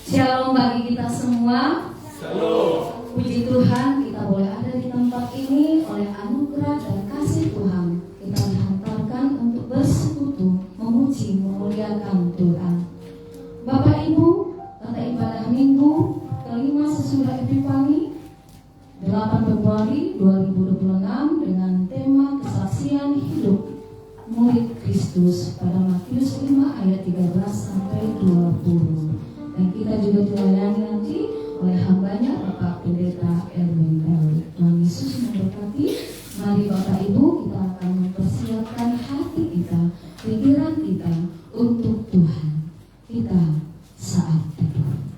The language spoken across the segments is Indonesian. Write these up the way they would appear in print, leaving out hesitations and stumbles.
Shalom bagi kita semua. Shalom. Puji Tuhan, kita boleh ada di tempat ini oleh anugerah dan kasih Tuhan. Kita dihantarkan untuk bersekutu, memuji, memuliakan Tuhan. Bapak Ibu, tata ibadah minggu kelima sesudah Epifani 8 Februari 2026 dengan tema kesaksian hidup murid Kristus pada Matius 5 ayat 13 sampai 20. Dan kita juga dilayani nanti oleh hambanya Bapak Pendeta Erwin L. Tuhan Yesus memberkati. Mari Bapak Ibu, kita akan mempersiapkan hati kita, pikiran kita untuk Tuhan. Kita saat teduh.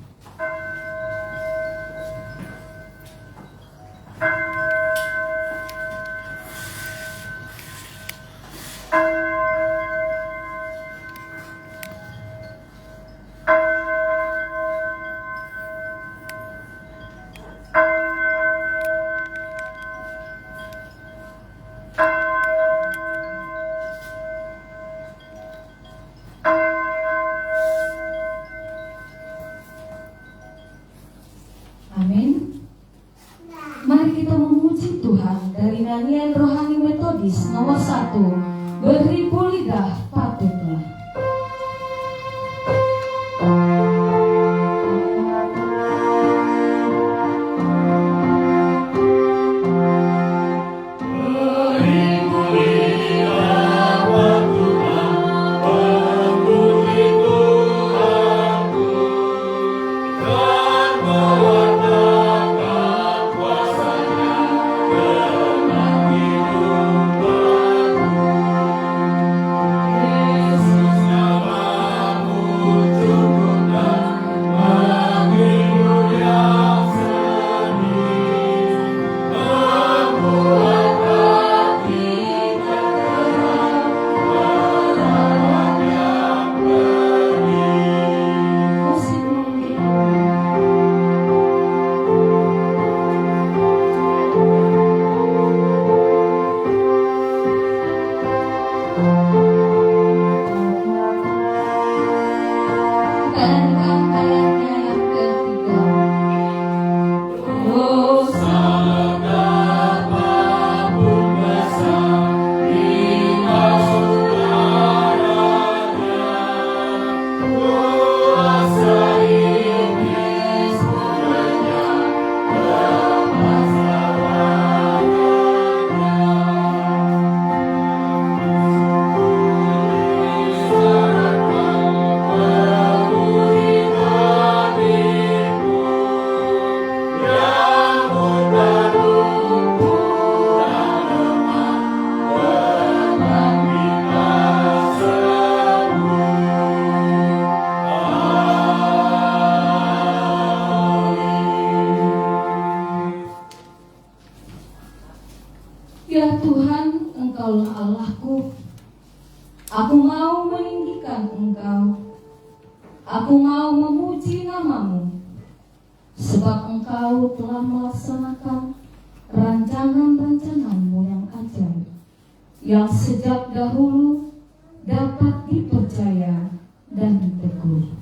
Amin. Mari kita memuji Tuhan dari nyanyian rohani metodis nomor 1, Beribu Lidah Patutlah. Ya Tuhan, Engkaulah Allahku. Aku mau meninggikan Engkau. Aku mau memuji nama-Mu, sebab Engkau telah melaksanakan rancangan-rancangan-Mu yang ajaib, yang sejak dahulu dapat dipercaya dan diteguh.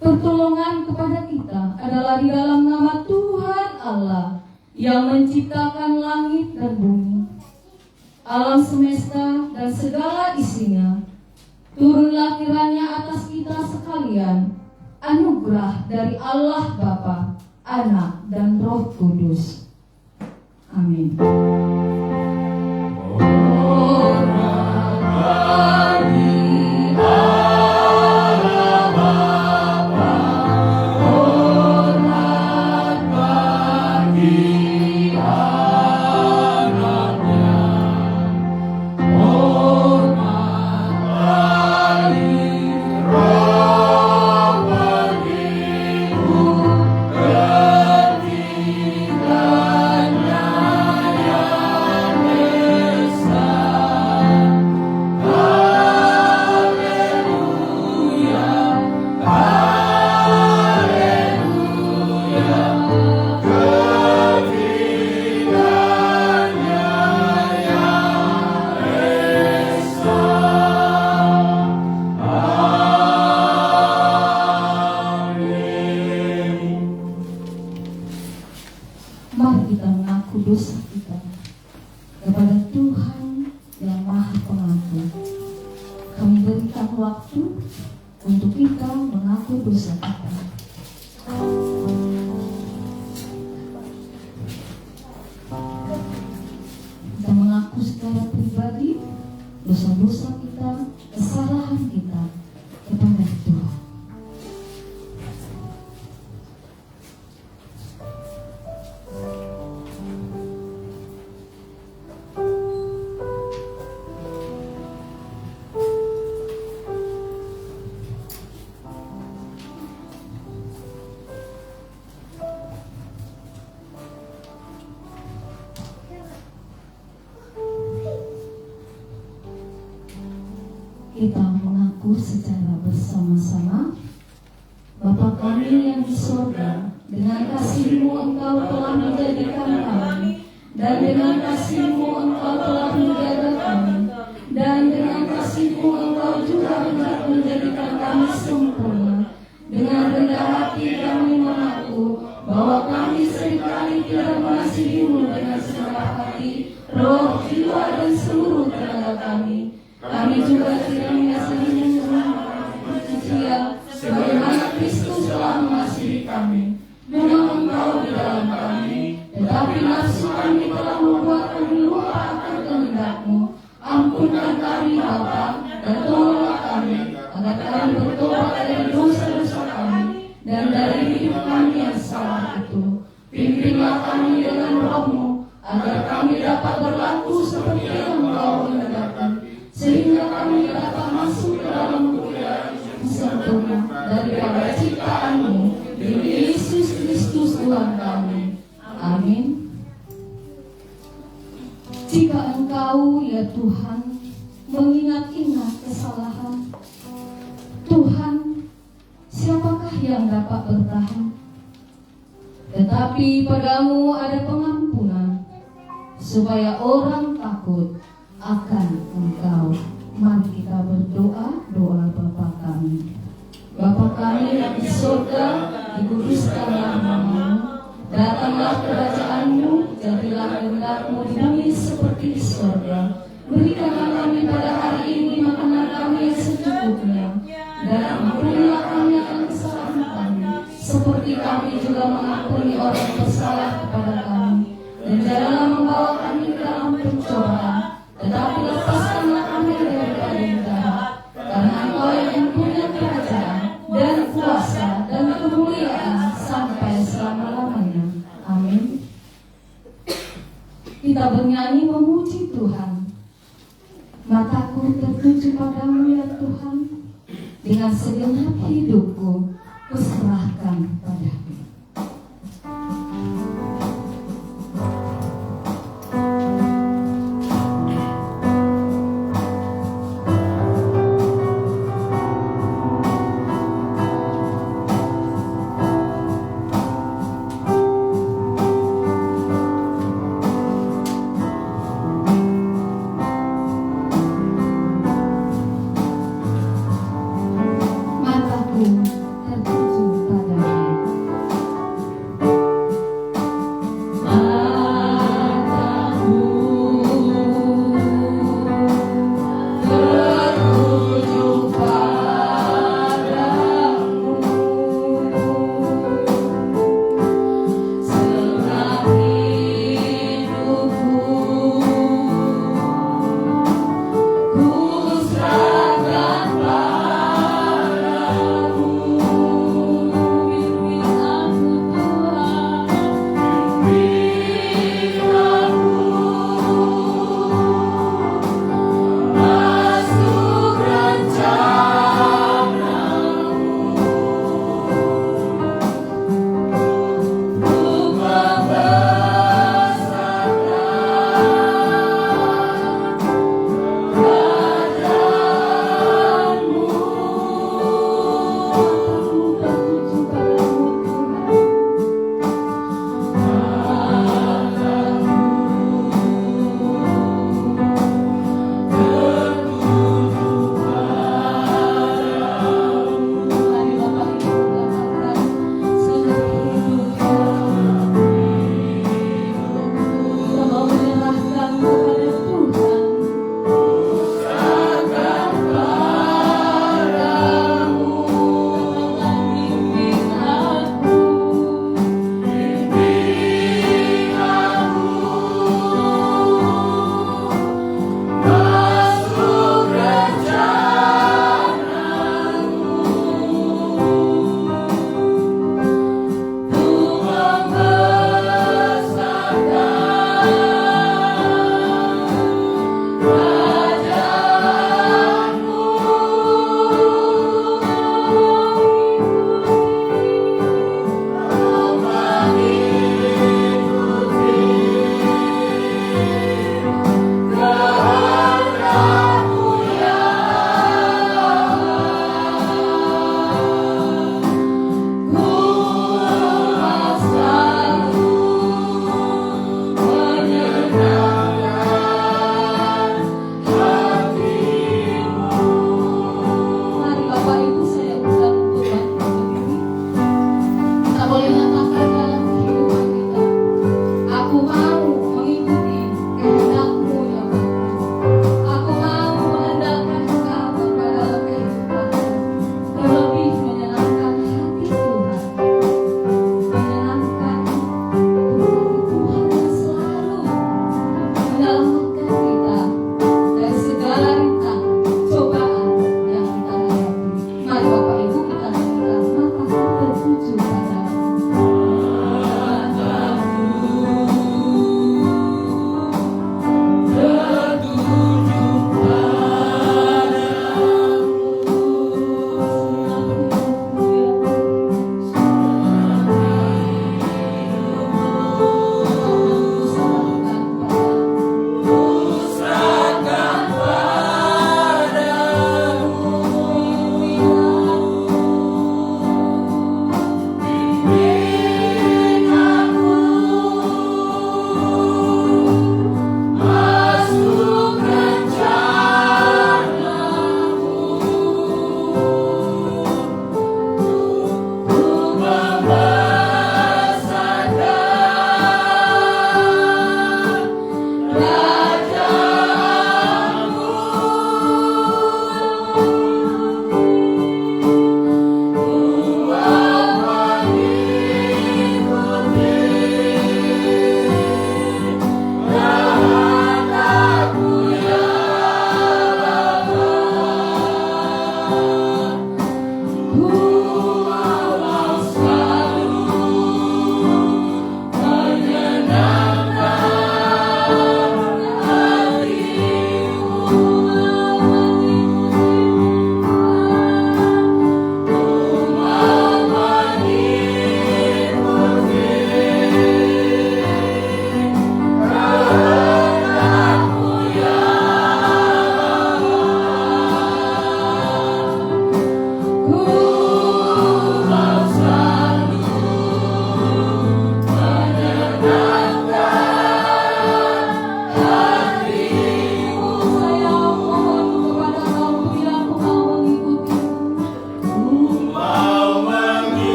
Pertolongan kepada kita adalah di dalam nama Tuhan Allah yang menciptakan langit dan bumi, alam semesta dan segala isinya. Turunlah kiranya atas kita sekalian anugerah dari Allah Bapa, Anak, dan Roh Kudus. Amin. Yeah. untuk kita mengaku dosa kita. Kita mengaku secara pribadi dosa-dosa kita, kesalahan kita kepada Tuhan. Kita mengaku secara bersama-sama. Bapa kami yang di surga, dengan kasih-Mu Engkau telah menjadikan kami, dan dengan kasih-Mu Engkau telah menjaga kami, dan dengan kasih-Mu Engkau juga menjadikan kami sempurna. Dengan rendah hati kami mengaku bahwa kami seringkali tidak mengasihi-Mu dengan segenap hati, roh, jiwa, dan seluruh tenaga kami. Kami juga tidak mengasihi-Mu dengan sebagaimana Kristus telah mengasihi kami. Memang Engkau di dalam kami, tetapi nafsu kami telah membuat kami lupa akan kehendak-Mu. Ampunkan kami Bapa, dan tolonglah kami, agar kami bertobat dari dosa-dosa kami, dan dari hidup kami yang salah itu. Pimpinlah kami dengan Roh-Mu, agar kami dapat berlaku seperti yang Engkau kehendaki, sehingga kami dapat masuk ke dalam kemuliaan sempurna daripada ciptaan-Mu, demi Yesus Kristus Tuhan kami. Amin. Jika Engkau, ya Tuhan, mengingat-ingat kesalahan, Tuhan, siapakah yang dapat bertahan? Tetapi padamu ada pengampunan, supaya orang takut akan Engkau. Mari kita berdoa doa Bapa kami. Bapa kami yang di surga, dikuduskanlah nama-Mu. Datanglah kerajaan-Mu, jadilah kehendak-Mu di bumi seperti di surga. Berikanlah kami pada hari ini makanan kami yang secukupnya, dan ampunilah kami akan kesalahan kami, seperti kami juga mengampuni orang bersalah kepada kami. Dan janganlah membawa kami ke dalam pencobaan, tetapi lepaskanlah kami daripada yang jahat. Karena Engkau yang mempunyai kerajaan dan kuasa dan kemuliaan sampai selama-lamanya. Amin. Kita bernyanyi memuji Tuhan. Mataku tertuju padamu ya Tuhan, dengan segenap hidupku kuserahkan padamu. Tertuju pada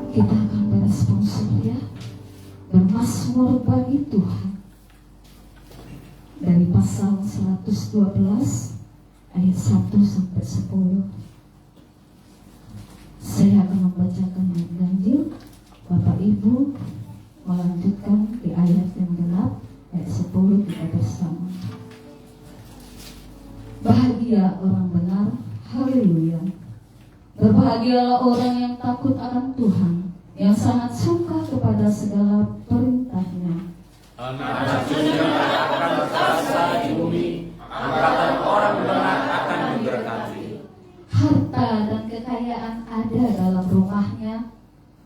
Kita akan beresponsor ya, bermazmur bagi Tuhan dari pasal 112 ayat 1 sampai 10. Saya akan membacakan yang ganjil, Bapak Ibu melanjutkan di ayat yang genap, ayat 10 kita bersama. Bahagia orang benar, haleluya. Berbahagialah orang yang takut akan Tuhan, yang sangat suka kepada segala perintahnya. Anak cucunya akan berkuasa di bumi, angkatan orang benar akan diberkati. Harta dan kekayaan ada dalam rumahnya,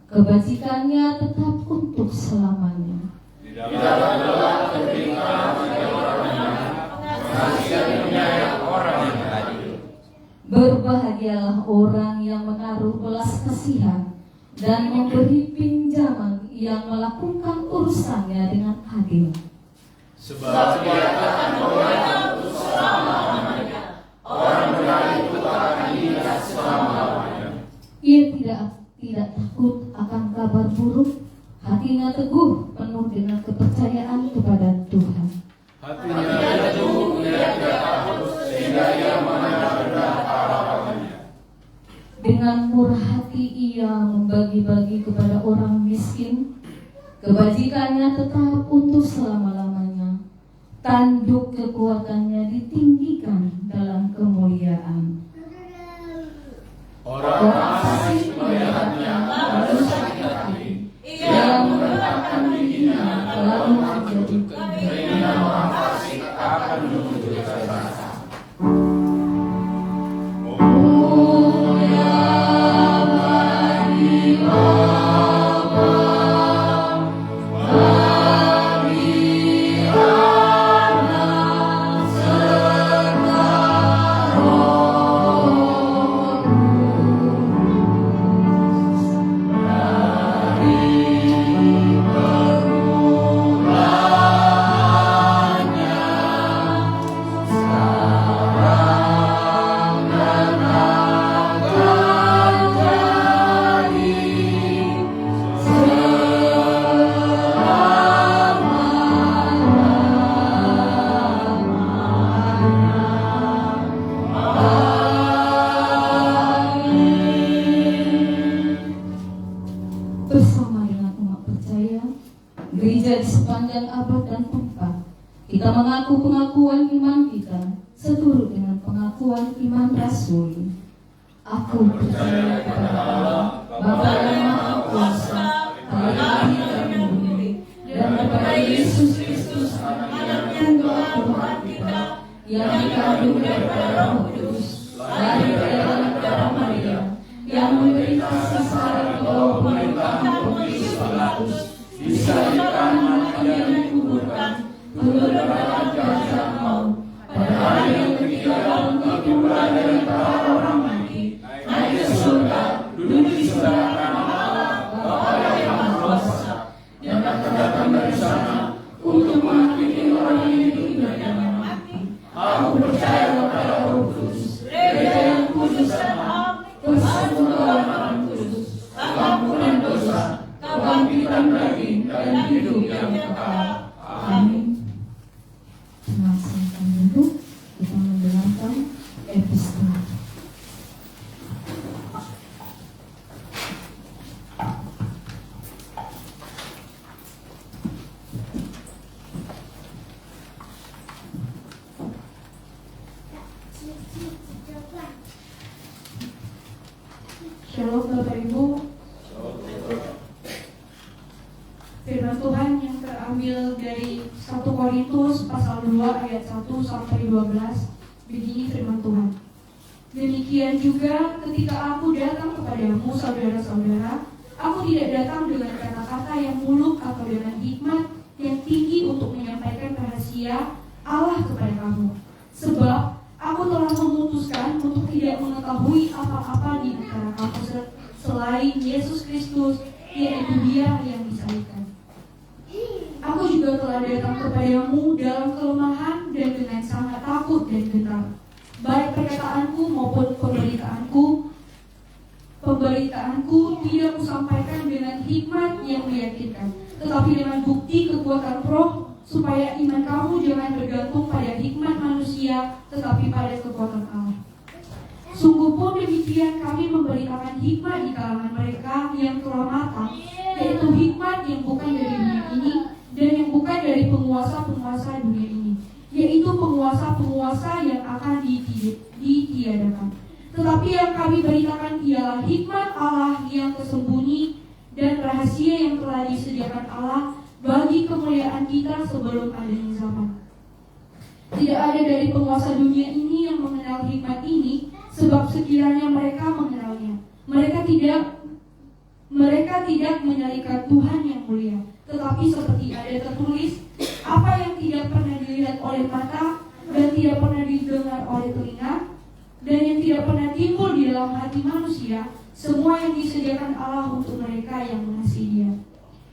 kebajikannya tetap untuk selamanya. Di dalam gelap ketika orangnya, kasihan menyayang orang yang adil. Berbahagialah orang yang menaruh belas kasihan dan memberi pinjaman, yang melakukan urusannya dengan adil. Sebab dia akan memelihara untuk selama-lamanya. Orang benar itu akan dilihat selama-lamanya. Ia tidak takut akan kabar buruk, hatinya teguh penuh dengan kepercayaan kepada Tuhan. Hatinya teguh, ia tidak takut, sehingga ia memandang rendah harapannya. Dengan murah hati ia membagi-bagi kepada orang miskin, kebajikannya tetap untuk selama-lamanya. Tanduk kekuatannya ditinggikan dalam kemuliaan. Orang asing melihatnya lalu sakit hati. Ia meletakkan giginya lalu menjadi keinginan orang fasik akan menuju kekerasan. Bersama dengan umat percaya, gereja di sepanjang abad dan tempat, kita mengaku pengakuan iman kita seturut dengan pengakuan iman Rasul. Aku percaya kepada Allah, Bapa yang Maha Kuasa, Bapa dan Bumi, dan kepada Yesus Kristus, Anak yang Tuhan kita, yang dikandung daripada Roh Kudus, lahir dari darah Maria, yang menderita sengsara di bawah pemerintahan Pontius Pilatus, disalibkan, mati dan dikuburkan, turun ke dalam kerajaan maut, pada hari yang Aku percaya kepada Roh Kudus, gereja yang kudus dan am, persekutuan Roh Kudus, pengampunan dosa, kebangkitan daging, dan hidup yang kekal. Amin. Silakan duduk, kita mendengarkan epistola. Shalom Bapak Ibu. Firman Tuhan yang terambil dari 1 Korintus pasal 2 ayat 1 sampai 12. Begini firman Tuhan. Demikian juga ketika aku datang kepadamu saudara-saudara, aku tidak datang dengan kata-kata yang muluk atau dengan hikmat yang tinggi untuk menyampaikan rahasia Allah kepada kamu. Sebab aku telah memutuskan untuk tidak mengetahui apa-apa di antara kamu selain Yesus Kristus, yaitu Dia yang disalibkan. Aku juga telah datang kepadamu dalam kelemahan dan dengan sangat takut dan gentar. Baik perkataanku maupun pemberitaanku tidak kusampaikan dengan hikmat yang meyakinkan, tetapi dengan bukti kekuatan Roh, supaya iman kamu jangan bergantung pada hikmat manusia, tetapi pada kekuatan Allah. Sungguh pun demikian kami memberitakan hikmat di kalangan mereka yang telah matang, yaitu hikmat yang bukan dari dunia ini dan yang bukan dari penguasa-penguasa dunia ini, yaitu penguasa-penguasa yang akan ditiadakan. Tetapi yang kami beritakan ialah hikmat Allah yang tersembunyi dan rahasia yang telah disediakan Allah bagi kemuliaan kita sebelum adanya zaman. Tidak ada dari penguasa dunia ini yang mengenal hikmat ini, sebab sekiranya mereka mengenalnya, mereka tidak menyalikan Tuhan yang mulia. Tetapi seperti ada tertulis, apa yang tidak pernah dilihat oleh mata dan tidak pernah didengar oleh telinga dan yang tidak pernah timbul di dalam hati manusia, semua yang disediakan Allah untuk mereka yang mengasihi Dia.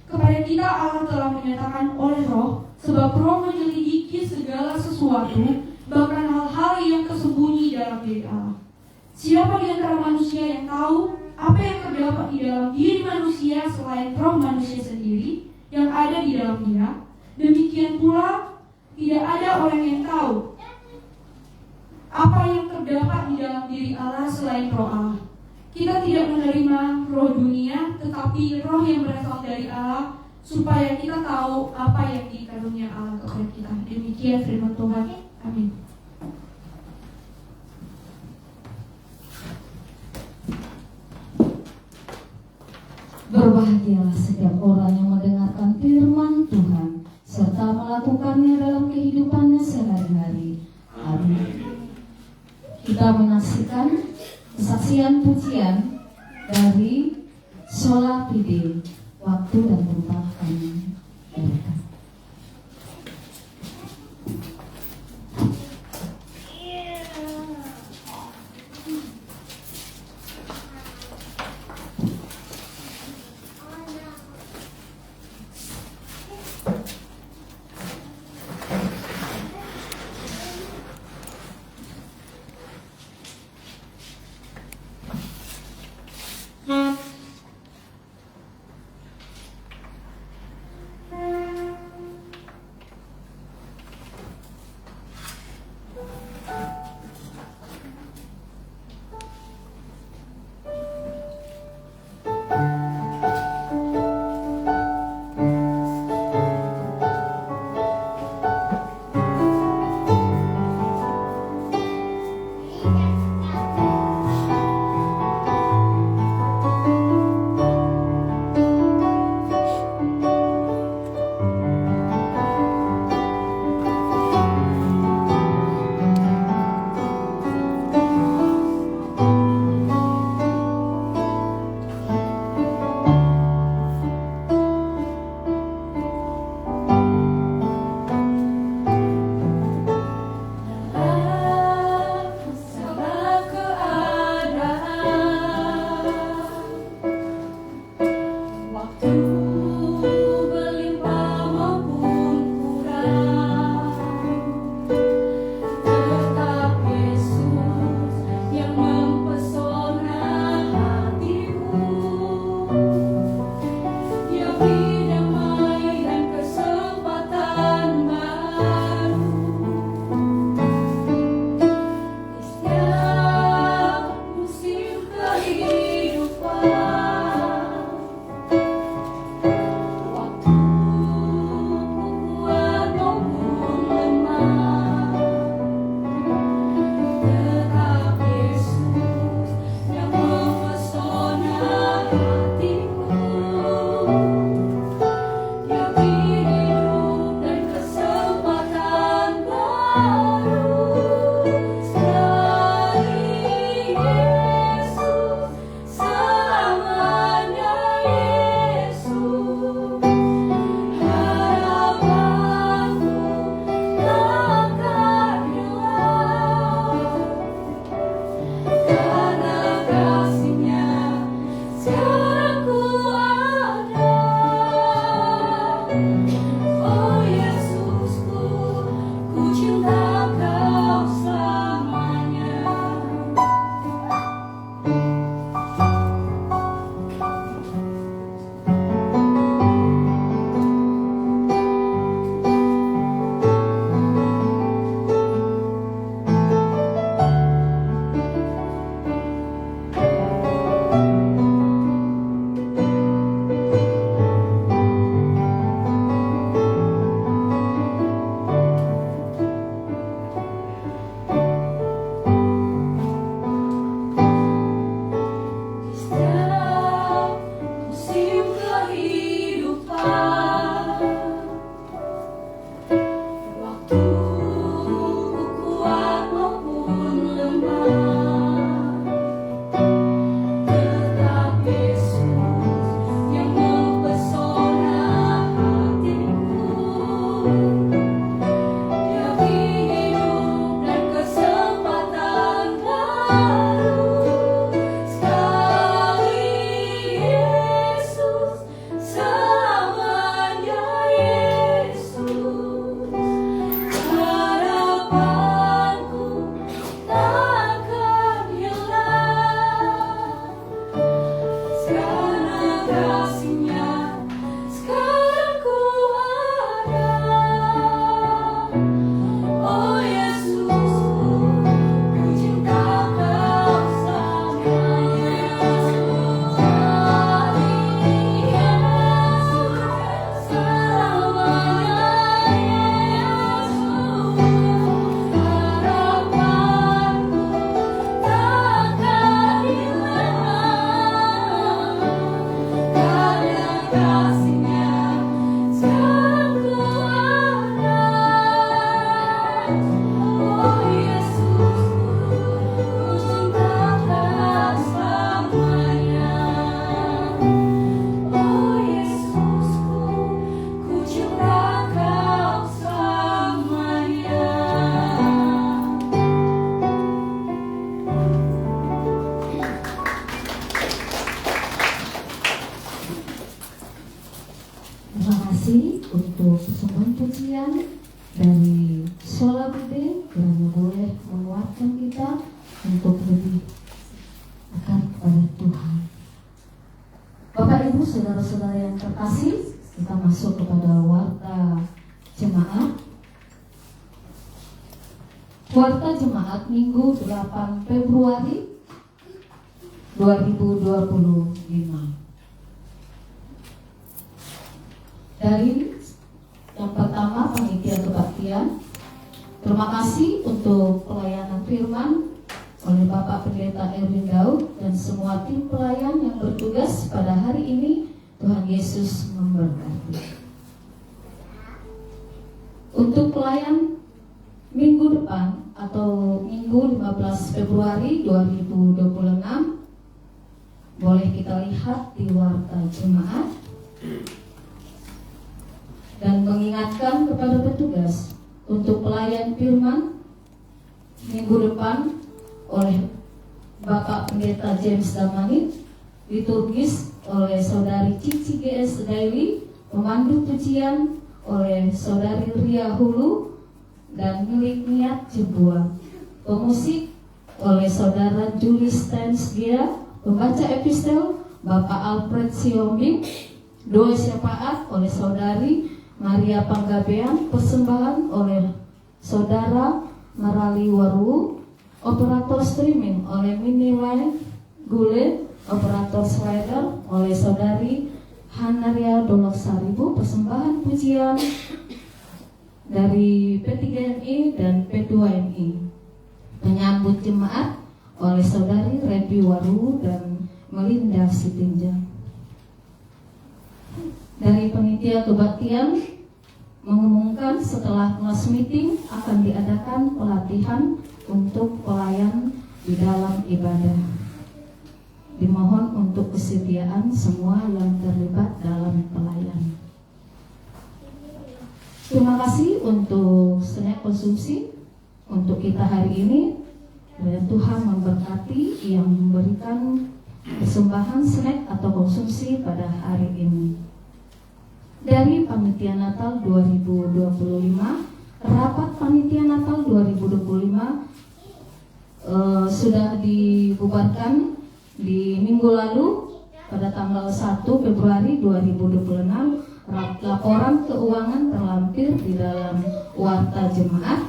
Kepada kita Allah telah menyatakan oleh Roh, sebab Roh menyelidiki segala sesuatu, bahkan hal-hal yang tersembunyi dalam diri Allah. Siapa di antara manusia yang tahu apa yang terdapat di dalam diri manusia selain roh manusia sendiri yang ada di dalam dia? Demikian pula tidak ada orang yang tahu apa yang terdapat di dalam diri Allah selain roh Allah. Kita tidak menerima roh dunia, tetapi roh yang berasal dari Allah, supaya kita tahu apa yang dikarunia Allah kepada kita. Demikian firman Tuhan. Amin. Berbahagialah setiap orang yang mendengarkan firman Tuhan serta melakukannya dalam kehidupannya sehari-hari. Amin. Kita menyaksikan kesaksian pujian dari Sola Fide. Waktu dan tempat kami berikan. persembahan pujian dari Sola Bude kiranya boleh menguatkan kita untuk lebih akan kepada Tuhan. Bapak Ibu saudara-saudara yang terkasih, kita masuk kepada warta jemaat. Warta jemaat Minggu 8 Februari 2025. Dari yang pertama, panitia kebaktian. Terima kasih untuk pelayanan firman oleh Bapak Pendeta Erwin Daud dan semua tim pelayan yang bertugas pada hari ini. Tuhan Yesus memberkati. Untuk pelayan minggu depan atau Minggu 15 Februari 2026, boleh kita lihat di warta jemaat. Dan mengingatkan kepada petugas untuk pelayan firman minggu depan oleh Bapak Pendeta James Damani, liturgis oleh Saudari Cici GS Daily, pemandu pujian oleh Saudari Ria Hulu dan milik Niat Jebua, pemusik oleh Saudara Julie Stansgia, pembaca epistel Bapak Alfred Siombing, doa syafaat oleh Saudari Maria Panggabean, persembahan oleh Saudara Marali Waru, operator streaming oleh Mini Line Gule, operator slider oleh Saudari Hanaria Dolok Saribu, persembahan pujian dari P3NI dan P2NI, penyambut jemaat oleh Saudari Rebi Waru dan Melinda Sitinjang. Dari panitia kebaktian mengumumkan setelah kelas meeting akan diadakan pelatihan untuk pelayan di dalam ibadah. Dimohon untuk kesediaan semua yang terlibat dalam pelayan. Terima kasih untuk snack konsumsi untuk kita hari ini. Dan Tuhan memberkati yang memberikan persembahan snack atau konsumsi pada hari ini. Dari Panitia Natal 2025, rapat Panitia Natal 2025 sudah dibubarkan di minggu lalu pada tanggal 1 Februari 2026. Laporan keuangan terlampir di dalam warta jemaat.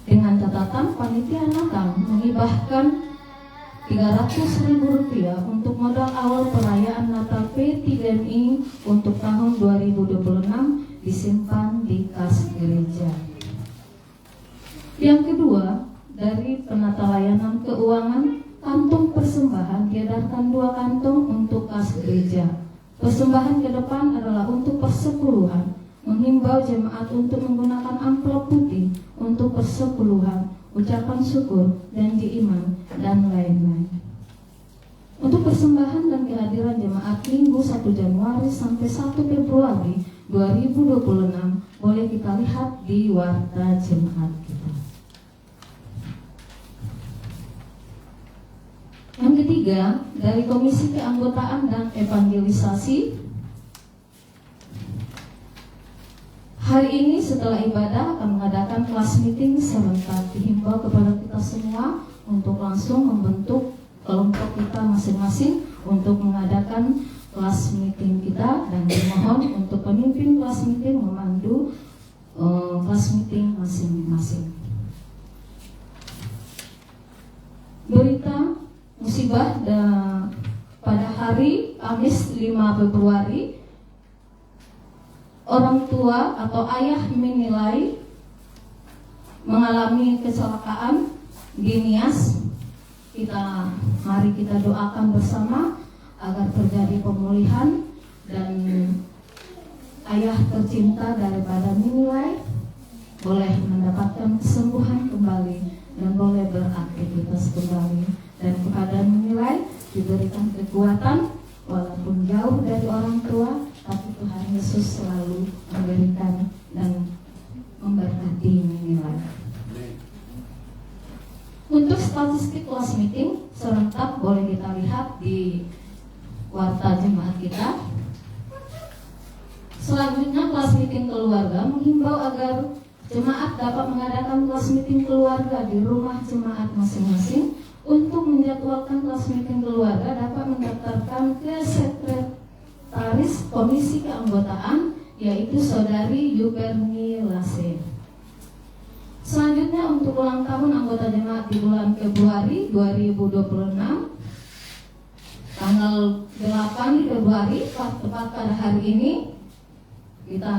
Dengan catatan panitia Natal menghibahkan Rp300.000 untuk modal awal perayaan Natal P3NI untuk tahun 2026 disimpan di kas gereja. Yang kedua, dari penata layanan keuangan, kantung persembahan diedarkan 2 kantong untuk kas gereja. Persembahan ke depan adalah untuk persepuluhan, menghimbau jemaat untuk menggunakan amplop putih untuk persepuluhan, ucapan syukur, janji iman, dan lain-lain. Untuk persembahan dan kehadiran jemaat Minggu 1 Januari sampai 1 Februari 2026 boleh kita lihat di warta jemaat kita. Yang ketiga, dari Komisi Keanggotaan dan Evangelisasi, hari ini setelah ibadah akan mengadakan kelas meeting serentak. Dihimbau kepada kita semua untuk langsung membentuk kelompok kita masing-masing untuk mengadakan kelas meeting kita, dan dimohon untuk pemimpin kelas meeting memandu kelas meeting masing-masing. Berita musibah pada hari Kamis 5 Februari, orang tua atau ayah menilai mengalami kecelakaan di Nias. Mari kita doakan bersama agar terjadi pemulihan dan ayah tercinta daripada menilai boleh mendapatkan kesembuhan kembali dan boleh beraktivitas kembali, dan kepada menilai diberikan kekuatan walaupun jauh dari orang tua, tapi Tuhan Yesus selalu memberikan dan memberkati menilai. Untuk statistik kelas meeting serentak boleh kita lihat di warta jemaat kita. Selanjutnya kelas meeting keluarga menghimbau agar jemaat dapat mengadakan kelas meeting keluarga di rumah jemaat masing-masing. Untuk menjadwalkan kelas meeting keluarga dapat mendaftarkan ke sekretaris komisi keanggotaan, yaitu Saudari Yuperni Lase. Selanjutnya untuk ulang tahun anggota jemaat di bulan Februari 2026, tanggal 8 Februari tepat pada hari ini kita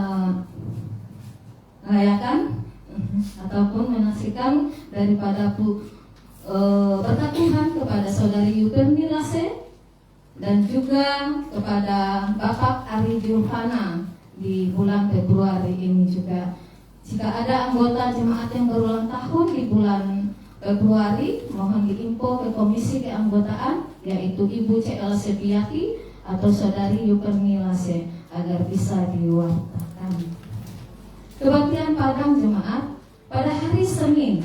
rayakan ataupun menyaksikan daripada berkat Tuhan kepada Saudari Yuperni Lase dan juga kepada Bapak Ari Johana di bulan Februari ini juga. Jika ada anggota jemaat yang berulang tahun di bulan Februari, mohon diinfo ke komisi keanggotaan, yaitu Ibu C.L. Sepiati atau Saudari Yuperni Lase, agar bisa diwartakan. Kebaktian Padang Jemaat pada hari Senin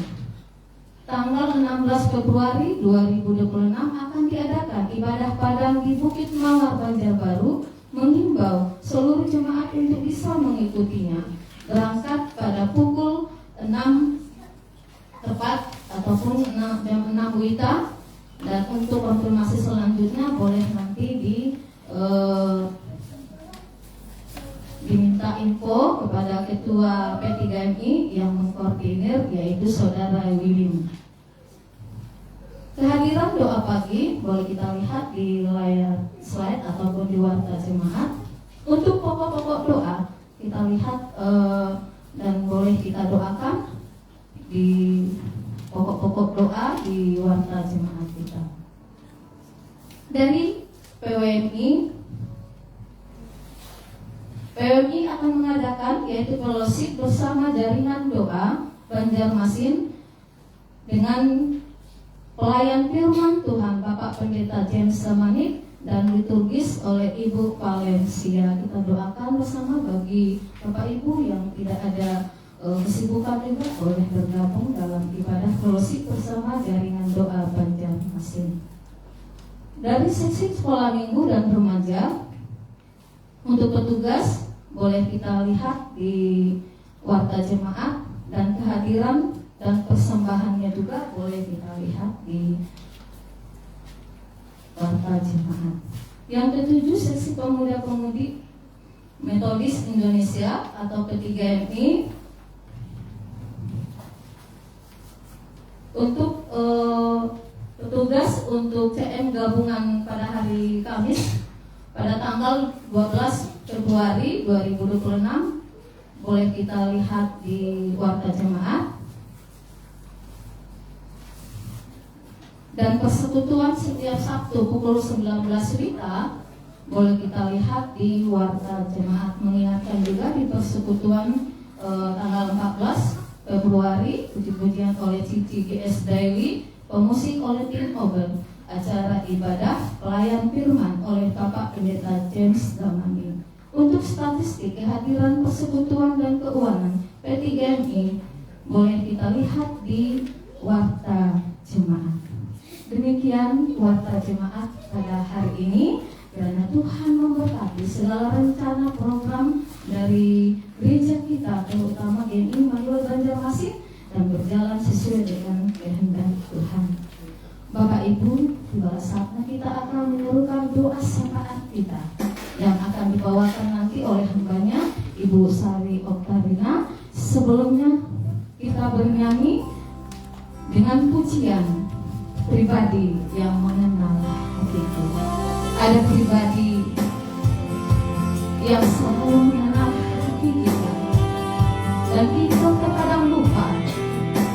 tanggal 16 Februari 2026 akan diadakan ibadah Padang di Bukit Mawar Banjarbaru, menghimbau seluruh jemaat untuk bisa mengikutinya. Berangkat pada pukul 6 tepat ataupun jam 6 WITA, dan untuk konfirmasi selanjutnya boleh nanti diminta info kepada Ketua P3MI yang mengkoordinir, yaitu Saudara Wilim. Kehadiran doa pagi boleh kita lihat di layar slide ataupun di warta jemaat. Untuk pokok-pokok doa kita lihat dan boleh kita doakan di pokok-pokok doa di warta jemaat kita. Dari PWMI akan mengadakan yaitu fellowship bersama jaringan doa Banjarmasin dengan pelayan firman Tuhan Bapak Pendeta James Samanik dan liturgis oleh Ibu Valencia. Kita doakan bersama bagi Bapak Ibu yang tidak ada kesibukan juga boleh bergabung dalam ibadah fellowship bersama jaringan doa Banjarmasin. Dari seksi sekolah minggu dan remaja, untuk petugas boleh kita lihat di warta jemaat, dan kehadiran dan persembahannya juga boleh kita lihat di warta jemaat. Yang ketujuh, seksi pemuda-pemudi Metodis Indonesia atau P3MI. Untuk petugas untuk CM gabungan pada hari Kamis pada tanggal 12 Februari 2026 boleh kita lihat di warta jemaat. Dan persekutuan setiap Sabtu pukul 19 WITA boleh kita lihat di warta jemaat. Mengingatkan juga di persekutuan tanggal 14 Februari puji-pujian oleh Cici GS Daily, pemusik oleh Tim Obel, acara ibadah pelayan firman oleh Bapak Pendeta James Damani. Untuk statistik kehadiran persekutuan dan keuangan P3MI boleh kita lihat di warta jemaat. Demikian warta jemaat pada hari ini. Kiranya Tuhan memberkati segala rencana program dari gereja kita, terutama GMI Manuel Banjarmasin, dan berjalan sesuai dengan kehendak Tuhan. Bapak Ibu, tiba saatnya kita akan menyerukan doa syafaat kita yang akan dibawakan nanti oleh hambanya Ibu Sari Oktarina. Sebelumnya kita bernyanyi dengan pujian pribadi yang mengenal hatiku. Ada pribadi yang selalu mengenal hati kita, dan kita terkadang lupa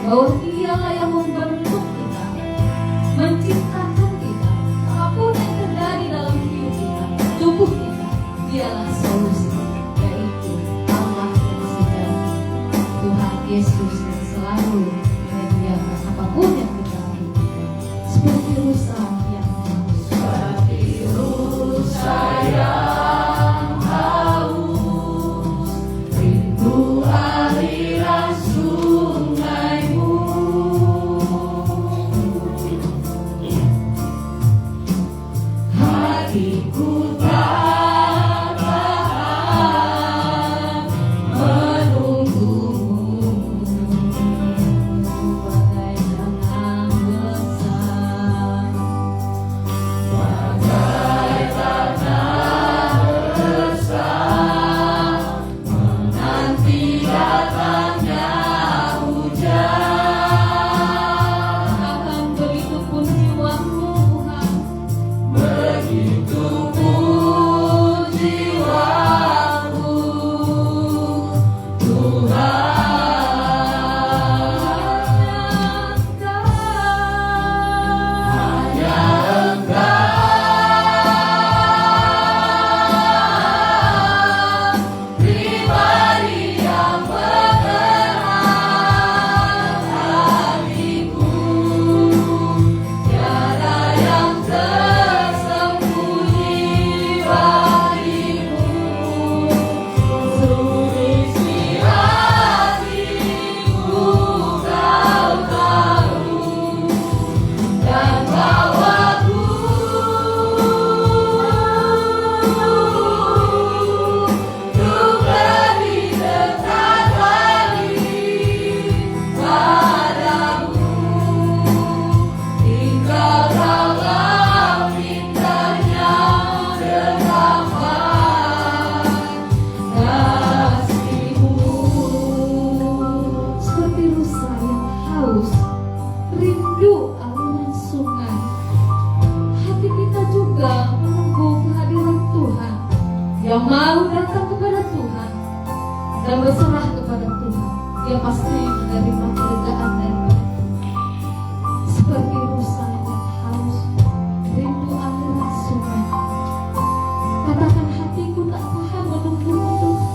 bahwa Dialah yang membentuk kita, menciptakan kita, apapun yang terjadi dalam hidup kita, tubuh kita. Dialah solusi, yaitu Allah yang sejati, Tuhan Yesus yang selalu menyediakan apapun yang kita butuhkan, seperti rusa yang sayang haus, rindu aliran sungaimu. Hatiku berserah kepada Tuhan, dia pasti menerima kelegaan daripada Tuhan. Seperti rusa yang haus rindu aliran sungai. Katakan, hatiku tak tahan menunggumu Tuhan.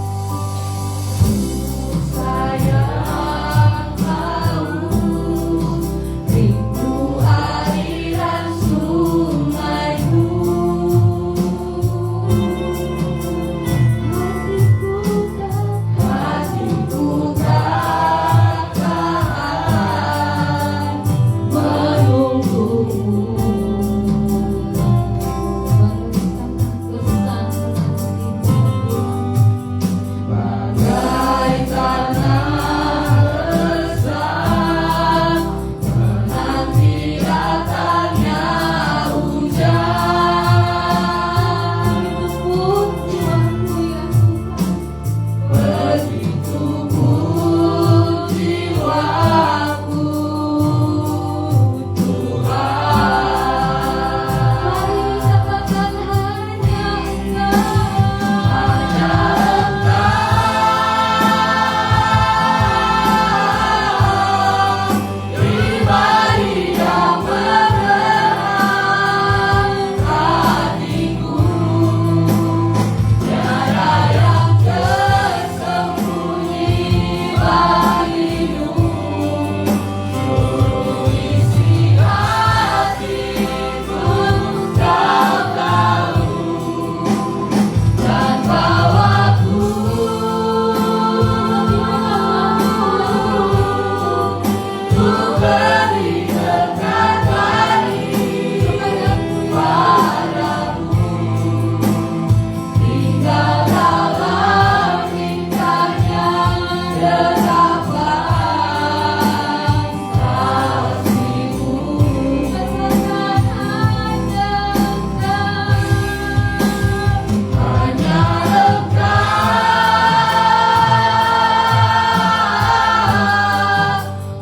Sayang haus rindu aliran sungaimu. Hatiku tak tahan menunggumu. Bagai tanah resah menanti datangnya hujan. Begitu pun jiwaku Tuhan. Mari katakan, hanya Pribadi yang menerang hatiku, tiada yang tersembunyi bagimu. Seluruh isi hatiku kau tahu, dan bawaku untuk beri dekat lagi padamu. Tinggal dalam impiannya dekapan kasihmu. Hanya engkau,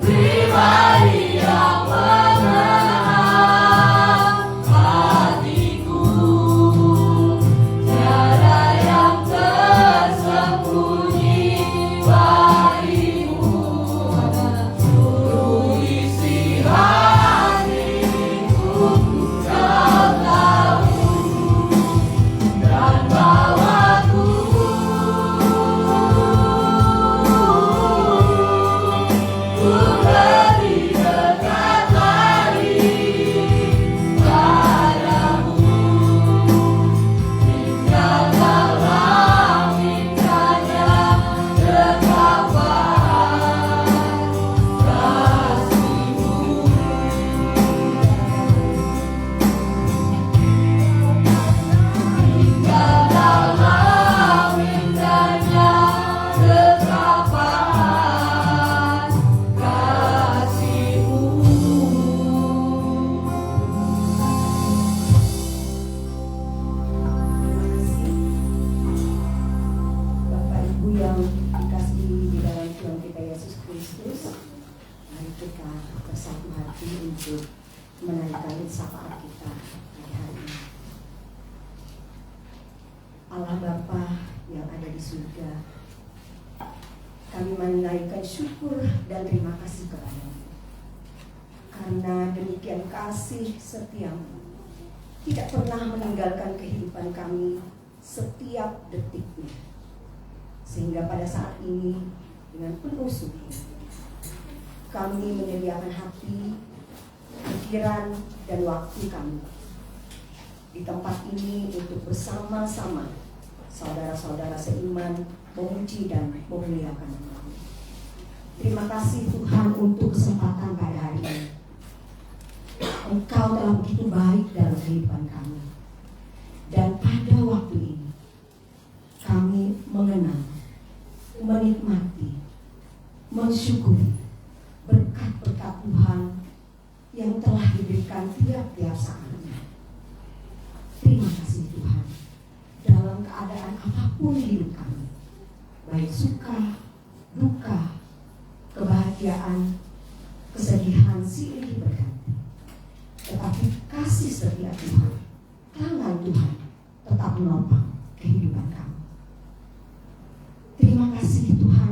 pribadi yang menerang hatiku, tiada yang tersembunyi bagimu. Seluruh isi hatiku kau tahu, dan bawaku untuk beri dekat lagi padamu. Tinggal dalam impiannya dekapan kasihmu. Tinggal dalam impiannya dekapan kasihmu. Bapak Ibu yang dikasihi di dalam Tuhan kita Yesus Kristus, mari kita bersatu hati untuk menaikkan sapaan kita pada hari ini. Allah Bapa yang ada di surga, kami menaikkan syukur dan terima kasih kepada-Mu, karena demikian kasih setiamu tidak pernah meninggalkan kehidupan kami setiap detiknya. Sehingga pada saat ini dengan penuh syukur kami menyediakan hati, pikiran, dan waktu kami di tempat ini untuk bersama-sama saudara-saudara seiman memuji dan memuliakan Tuhan. Terima kasih Tuhan untuk kesempatan pada hari ini. Engkau telah begitu baik dalam kehidupan kami, dan pada waktu ini kami mengenal, menikmati, mensyukuri berkat-berkat Tuhan yang telah diberikan tiap-tiap saatnya. Terima kasih Tuhan, dalam keadaan apapun hidup kami, baik suka, duka, kebahagiaan, kesedihan silih berganti, tetapi kasih setia Tuhan, tangan Tuhan tetap menopang kehidupan kami. Terima kasih Tuhan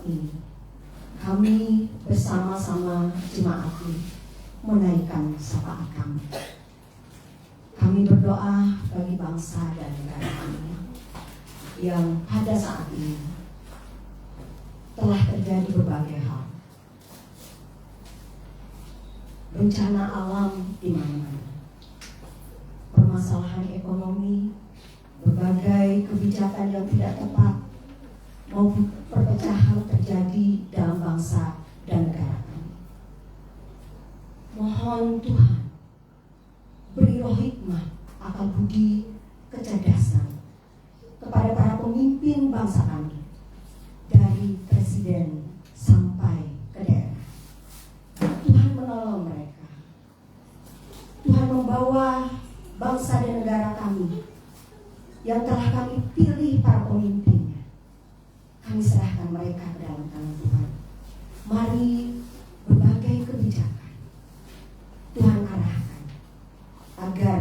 ini kami bersama-sama jemaat ini menaikkan sapaan kami. Kami berdoa bagi bangsa dan negara kami yang pada saat ini telah terjadi berbagai hal. Bencana alam di mana-mana, permasalahan ekonomi, berbagai kebijakan yang tidak tepat, maupun perpecahan terjadi dalam bangsa dan negara kami. Mohon Tuhan beri roh hikmah, akal budi, kecerdasan kepada para pemimpin bangsa kami, dari presiden sampai ke daerah. Tuhan menolong mereka. Tuhan membawa bangsa dan negara kami yang telah kami pilih para pemimpinnya. Kami serahkan mereka ke dalam tangan Tuhan. Mari berbagai kebijakan Tuhan arahkan agar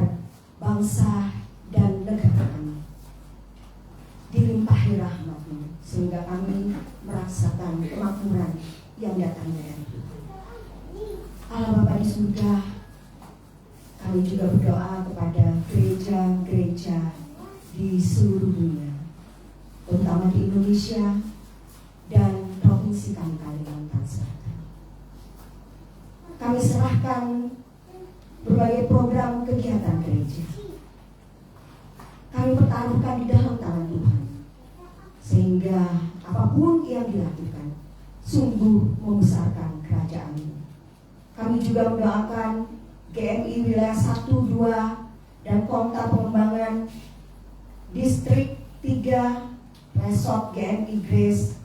bangsa dan negara kami dilimpahi rahmat-Mu, sehingga kami merasakan kemakmuran yang datang dari Tuhan. Allah Bapa di surga, kami juga berdoa kepada gereja-gereja di seluruh dunia, terutama di Indonesia dan provinsi kami Kalimantan Selatan. Kami serahkan berbagai program kegiatan gereja. Kami pertaruhkan di dalam tangan Tuhan, sehingga apapun yang dilakukan sungguh membesarkan kerajaan-Mu. Kami juga mendoakan GMI wilayah 1, 2 dan Kota Pengembangan Distrik 3, Resort GMI Grace,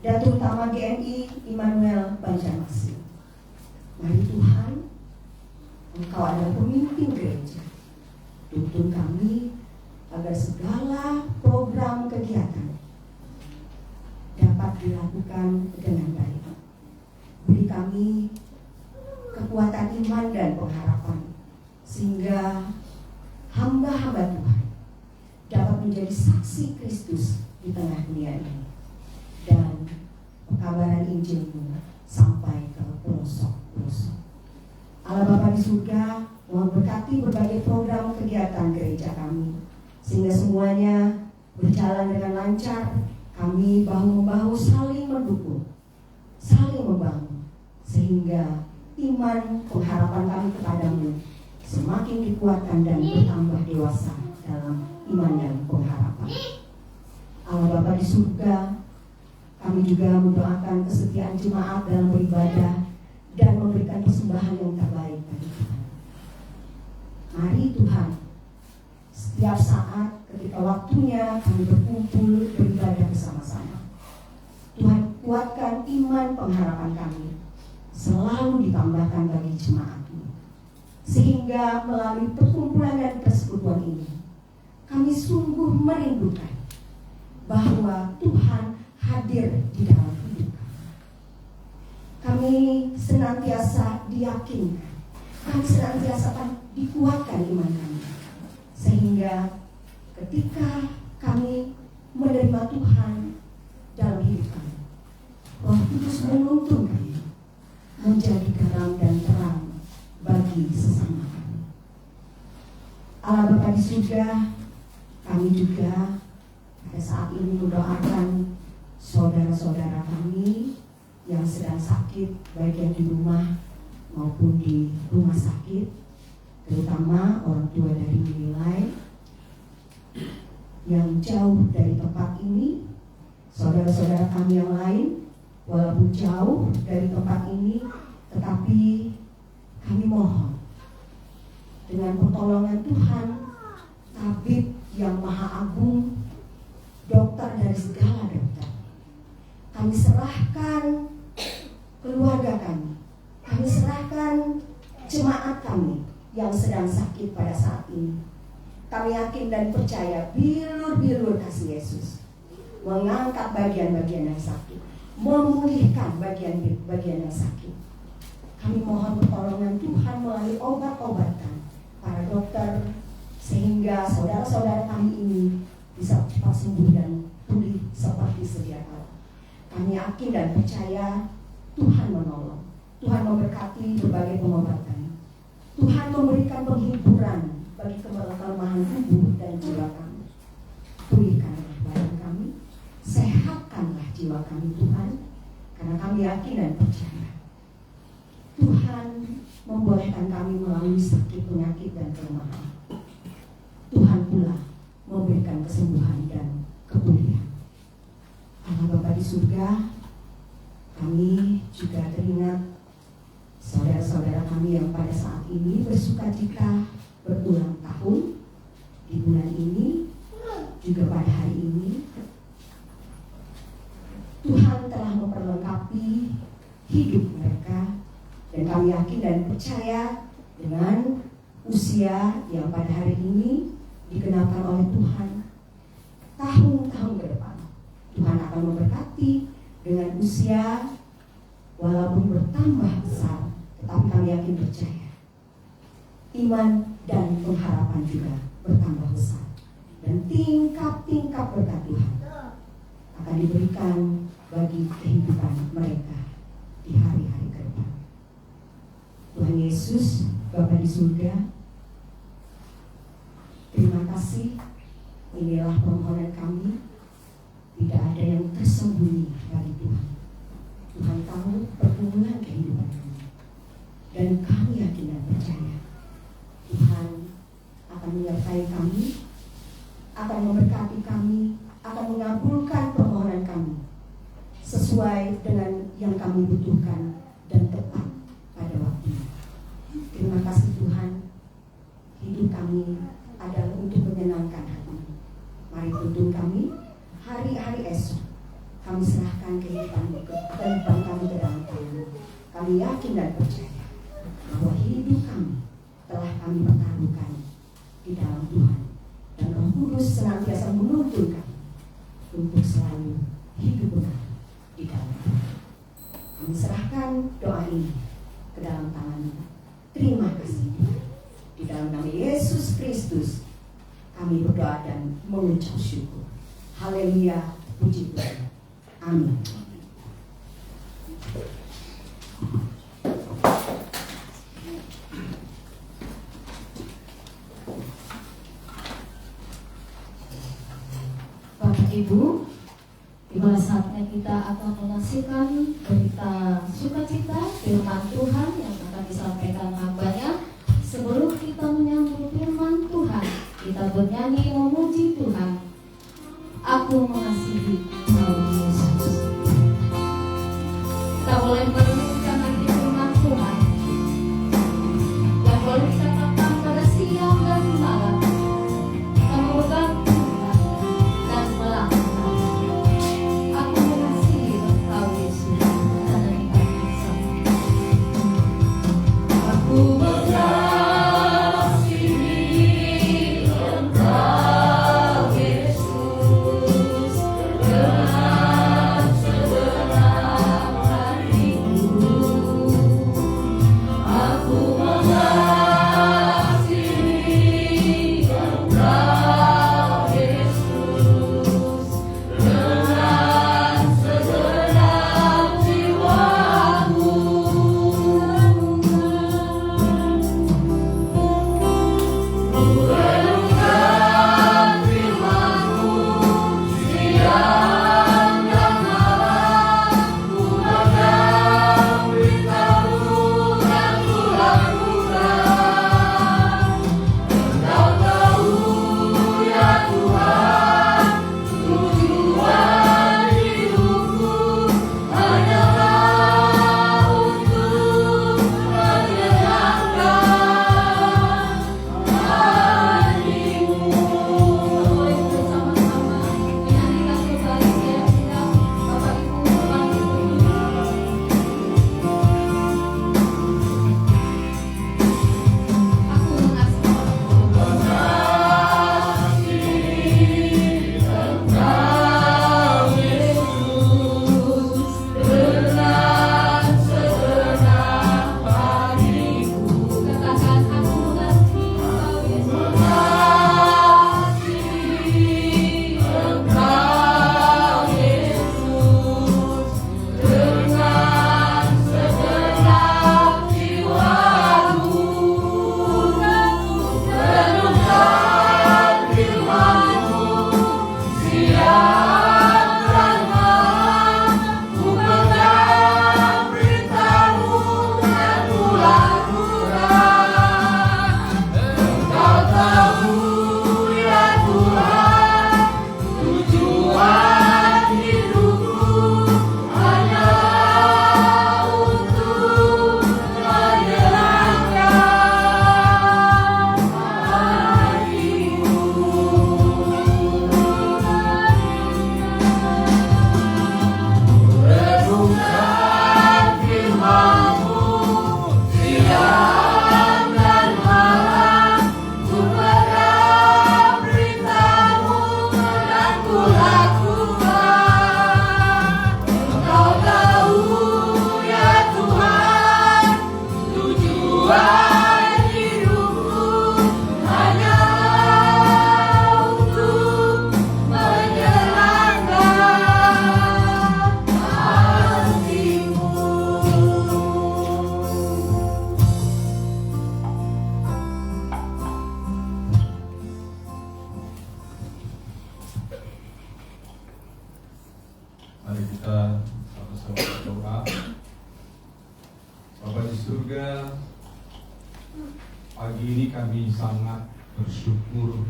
dan terutama GMI Immanuel Banjarmasin. Mari Tuhan, Engkau adalah pemimpin gereja. Tuntun kami agar segala program kegiatan dapat dilakukan dengan baik. Beri kami kekuatan iman dan pengharapan, sehingga hamba-hamba Tuhan dapat menjadi saksi Kristus di tengah dunia ini, dan pekabaran Injil-Mu sampai ke pelosok-pelosok. Allah Bapa di surga, mohon berkati berbagai program kegiatan gereja kami, sehingga semuanya berjalan dengan lancar. Kami bahu-membahu saling mendukung, saling membangun, sehingga iman pengharapan kami kepadamu semakin dikuatkan dan bertambah dewasa dalam iman dan pengharapan. Allah Bapa di surga, kami juga mendoakan kesetiaan jemaat dalam beribadah dan memberikan persembahan yang terbaik bagi Tuhan. Mari Tuhan, setiap saat ketika waktunya kami berkumpul beribadah bersama-sama, Tuhan kuatkan iman pengharapan kami, selalu ditambahkan bagi jemaat-Mu, sehingga melalui perkumpulan dan persekutuan ini kami sungguh merindukan bahwa Tuhan hadir di dalam hidup kami. Kami senantiasa diyakinkan, kami senantiasa akan dikuatkan iman kami, sehingga ketika kami menerima Tuhan dalam hidup kami, Roh Kudus menuntun kami menjadi garam dan terang bagi sesama kami. Allah Bapa di surga, kami juga pada saat ini mendoakan saudara-saudara kami yang sedang sakit, baik yang di rumah maupun di rumah sakit, terutama orang tua dari Nilai yang jauh dari tempat ini, saudara-saudara kami yang lain walaupun jauh dari tempat ini, tetapi kami mohon dengan pertolongan Tuhan, tabib yang maha agung, dokter dari segala dokter, kami serahkan keluarga kami serahkan jemaat kami yang sedang sakit pada saat ini. Kami yakin dan percaya bilur-bilur kasih Yesus mengangkat bagian-bagian yang sakit, memulihkan bagian-bagian yang sakit. Kami mohon pertolongan Tuhan melalui obat-obatan para dokter, sehingga saudara-saudara kami ini bisa cepat sembuh dan pulih seperti sedia kala. Kami yakin dan percaya Tuhan menolong, Tuhan memberkati berbagai pengobatan, Tuhan memberikan penghiburan bagi kelemahan tubuh dan jiwa kami. Pulihkanlah badan kami, sehatkanlah jiwa kami Tuhan, karena kami yakin dan percaya Tuhan membolehkan kami melalui sakit, penyakit, dan kelemahan. Tuhan pula memberikan kesembuhan dan kepulihan. Allah Bapa di surga, kami juga teringat saudara-saudara kami yang pada saat ini bersukacita berulang tahun di bulan ini, juga pada hari ini. Tuhan telah memperlengkapi hidup mereka, dan kami yakin dan percaya dengan usia yang pada hari ini dikenalkan oleh Tuhan, tahun-tahun ke depan Tuhan akan memberkati dengan usia walaupun bertambah besar, tetapi kami yakin percaya iman dan pengharapan juga bertambah besar, dan tingkap-tingkap berkat Tuhan akan diberikan bagi kehidupan mereka di hari-hari ke depan. Tuhan Yesus, Bapa di surga, terima kasih. Inilah permohonan kami. Tidak ada yang tersembunyi dari Tuhan. Tuhan tahu pergumulan kehidupan kami, dan kami yakin dan percaya Tuhan akan menyertai kami, akan memberkati kami, akan mengabulkan permohonan kami sesuai dengan yang kami butuhkan dan tepat pada waktunya. Terima kasih Tuhan. Hidup kami adalah untuk menyenangkan hati-Mu. Mari tuntun kami hari-hari esok. Kami serahkan kehidupan kami ke dalam Tangan-Mu. Kami yakin dan percaya bahwa hidup kami telah kami pertaruhkan di dalam Tuhan, dan Roh Kudus senantiasa menuntun kami untuk selalu hidup benar di dalam Tuhan. Kami serahkan doa ini ke dalam tangan-Mu. Terima kasih Tuhan. Di dalam nama Yesus Kristus kami berdoa dan mengucap syukur. Haleluya, puji Tuhan. Amin. Bapak Ibu, tiba saatnya kita akan menyaksikan berita sukacita firman Tuhan yang akan disampaikan hamba-Nya. Sebelum kita menyambut firman Tuhan, kita bernyanyi memuji Tuhan. Aku mengasihi Engkau Yesus. Kita boleh merenungkan nanti firman Tuhan yang boleh kita katakan pada siang dan malam. Kita memegang Tuhan dan melakukan. Aku mengasihi Engkau Yesus. Dan kita bersama. Aku Dengan segenap hatiku surga, pagi ini kami sangat bersyukur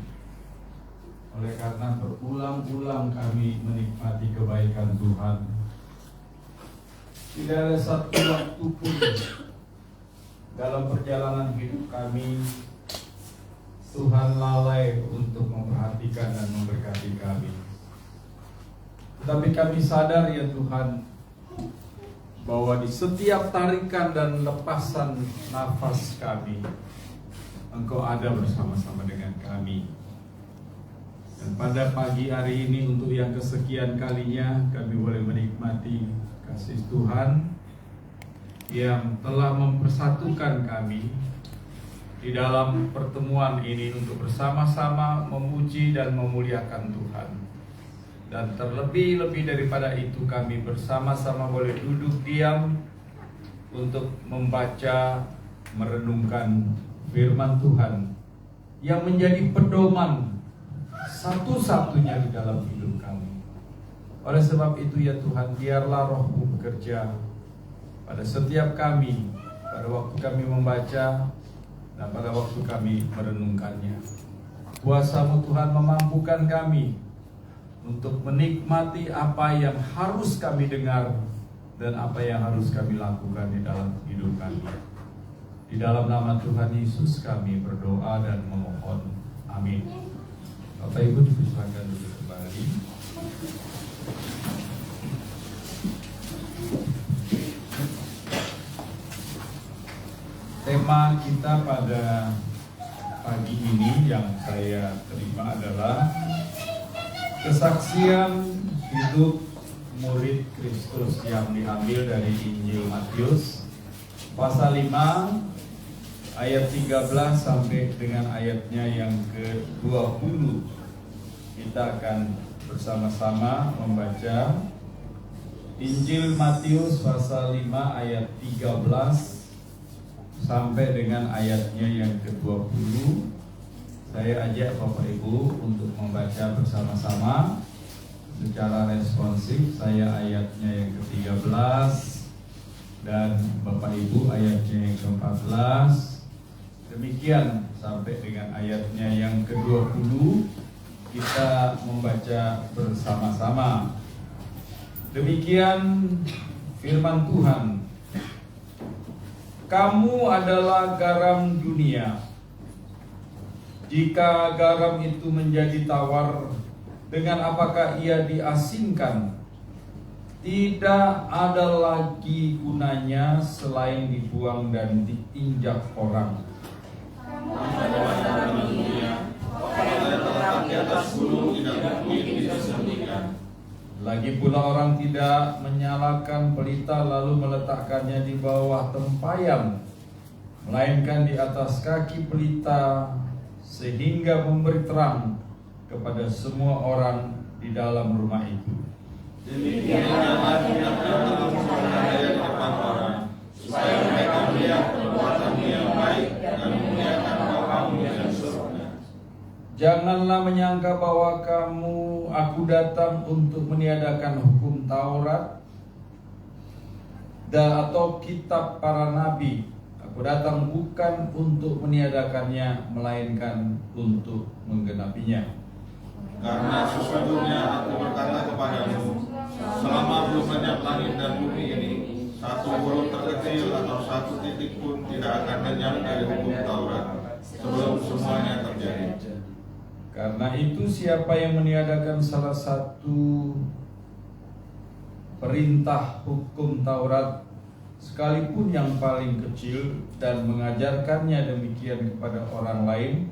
oleh karena berulang-ulang kami menikmati kebaikan Tuhan. Tidak ada satu waktu pun dalam perjalanan hidup kami Tuhan lalai untuk memperhatikan dan memberkati kami. Tetapi kami sadar ya Tuhan, bahwa di setiap tarikan dan lepasan nafas kami, Engkau ada bersama-sama dengan kami. Dan pada pagi hari ini untuk yang kesekian kalinya kami boleh menikmati kasih Tuhan yang telah mempersatukan kami di dalam pertemuan ini untuk bersama-sama memuji dan memuliakan Tuhan. Dan terlebih-lebih daripada itu kami bersama-sama boleh duduk diam untuk membaca, merenungkan firman Tuhan yang menjadi pedoman satu-satunya di dalam hidup kami. Oleh sebab itu ya Tuhan, biarlah Roh-Mu bekerja pada setiap kami, pada waktu kami membaca dan pada waktu kami merenungkannya. Kuasa-Mu Tuhan memampukan kami untuk menikmati apa yang harus kami dengar dan apa yang harus kami lakukan di dalam hidup kami. Di dalam nama Tuhan Yesus kami berdoa dan memohon. Amin. Bapak Ibu dipersilakan duduk kembali. Tema kita pada pagi ini yang saya terima adalah kesaksian hidup murid Kristus yang diambil dari Injil Matius pasal 5 ayat 13 sampai dengan ayatnya yang ke-20. Kita akan bersama-sama membaca Injil Matius pasal 5 ayat 13 sampai dengan ayatnya yang ke-20. Saya ajak Bapak Ibu untuk membaca bersama-sama secara responsif. Saya ayatnya yang ke-13 dan Bapak Ibu ayatnya yang ke-14. Demikian sampai dengan ayatnya yang ke-20 kita membaca bersama-sama. Demikian firman Tuhan. Kamu adalah garam dunia. Jika garam itu menjadi tawar, dengan apakah ia diasinkan? Tidak ada lagi gunanya selain dibuang dan diinjak orang. Kamu adalah garam dunia. Apa yang terletak di atas gunung tidak mungkin disembunyikan. Lagi pula orang tidak menyalakan pelita lalu meletakkannya di bawah tempayan, melainkan di atas kaki pelita, sehingga memberi terang kepada semua orang di dalam rumah itu. Demikianlah hendaknya kamu bercahaya di depan orang, supaya mereka melihat perbuatanmu yang baik dan memuliakan Bapamu yang di surga. Janganlah menyangka bahwa aku datang untuk meniadakan hukum Taurat atau kitab para nabi. Aku datang bukan untuk meniadakannya, melainkan untuk menggenapinya. Karena sesungguhnya aku berkata kepadamu, selama belum banyak langit dan bumi ini, satu huruf terkecil atau satu titik pun tidak akan lenyap dari hukum Taurat sebelum semuanya terjadi. Karena itu siapa yang meniadakan salah satu perintah hukum Taurat, sekalipun yang paling kecil, dan mengajarkannya demikian kepada orang lain,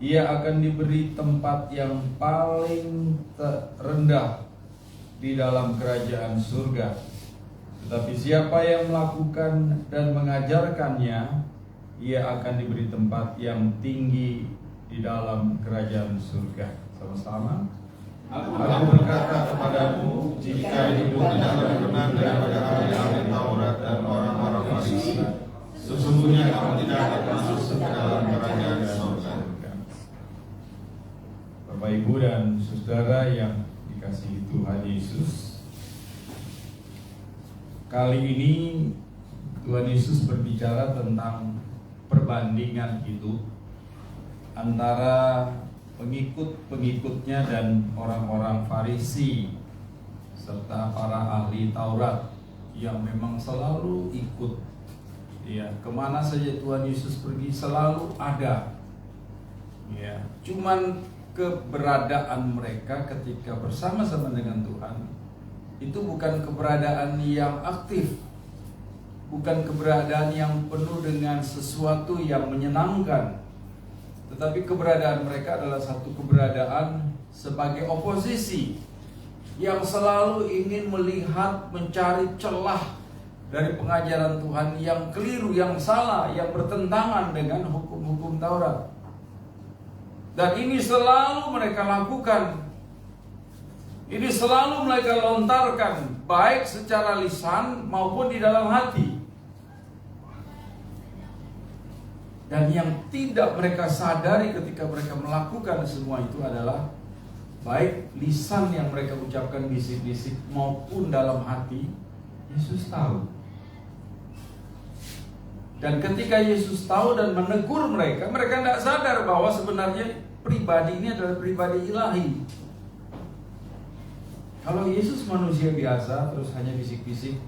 ia akan diberi tempat yang paling rendah di dalam kerajaan surga. Tetapi siapa yang melakukan dan mengajarkannya, ia akan diberi tempat yang tinggi di dalam kerajaan surga. Sama-sama. Aku berkata kepadamu, jika hidup Tidak lebih benar daripada ahli-ahli Taurat dan orang-orang Farisi, sesungguhnya kamu tidak akan masuk ke dalam kerajaan surga. Bapak, Ibu, dan saudara yang Tuhan Yesus, kali ini Tuhan Yesus berbicara tentang perbandingan hidup antara pengikut-pengikutnya dan orang-orang Farisi serta para ahli Taurat yang memang selalu ikut, ya, kemana saja Tuhan Yesus pergi selalu ada, ya. Cuman keberadaan mereka ketika bersama-sama dengan Tuhan itu bukan keberadaan yang aktif, bukan keberadaan yang penuh dengan sesuatu yang menyenangkan, tetapi keberadaan mereka adalah satu keberadaan sebagai oposisi yang selalu ingin melihat, mencari celah dari pengajaran Tuhan yang keliru, yang salah, yang bertentangan dengan hukum-hukum Taurat. Dan ini selalu mereka lakukan. Ini selalu mereka lontarkan, baik secara lisan maupun di dalam hati. Dan yang tidak mereka sadari ketika mereka melakukan semua itu adalah baik lisan yang mereka ucapkan bisik-bisik maupun dalam hati, Yesus tahu. Dan ketika Yesus tahu dan menegur mereka, mereka tidak sadar bahwa sebenarnya pribadi ini adalah pribadi ilahi. Kalau Yesus manusia biasa terus hanya bisik-bisik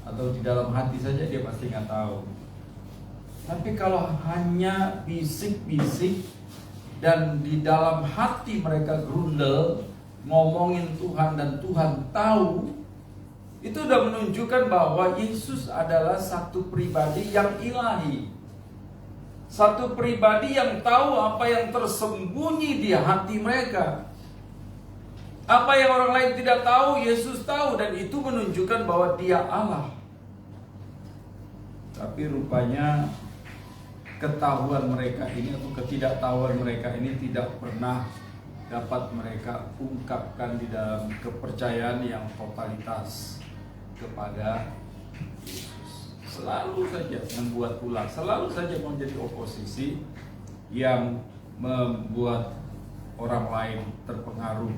atau di dalam hati saja, dia pasti nggak tahu. Tapi kalau hanya bisik-bisik dan di dalam hati mereka grundel ngomongin Tuhan dan Tuhan tahu, itu sudah menunjukkan bahwa Yesus adalah satu pribadi yang ilahi, satu pribadi yang tahu apa yang tersembunyi di hati mereka. Apa yang orang lain tidak tahu, Yesus tahu, dan itu menunjukkan bahwa Dia Allah. Tapi rupanya ketahuan mereka ini atau ketidaktahuan mereka ini tidak pernah dapat mereka ungkapkan di dalam kepercayaan yang totalitas kepada Yesus. Selalu saja membuat ulah, selalu saja menjadi oposisi yang membuat orang lain terpengaruh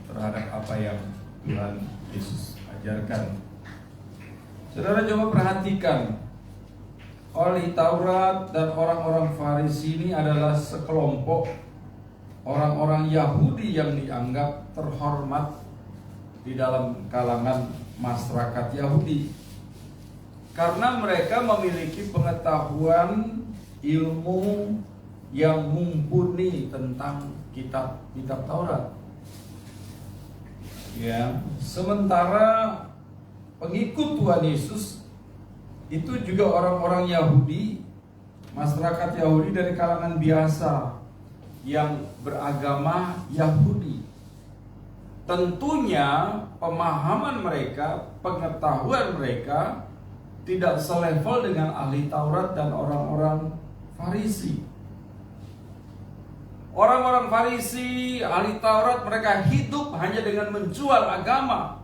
terhadap apa yang Tuhan Yesus ajarkan. Saudara coba perhatikan, ahli Taurat dan orang-orang Farisi ini adalah sekelompok orang-orang Yahudi yang dianggap terhormat di dalam kalangan masyarakat Yahudi, karena mereka memiliki pengetahuan ilmu yang mumpuni tentang kitab Taurat. Ya, sementara pengikut Tuhan Yesus itu juga orang-orang Yahudi, masyarakat Yahudi dari kalangan biasa yang beragama Yahudi. Tentunya pemahaman mereka, pengetahuan mereka tidak selevel dengan ahli Taurat dan orang-orang Farisi. Orang-orang Farisi, ahli Taurat, mereka hidup hanya dengan menjual agama,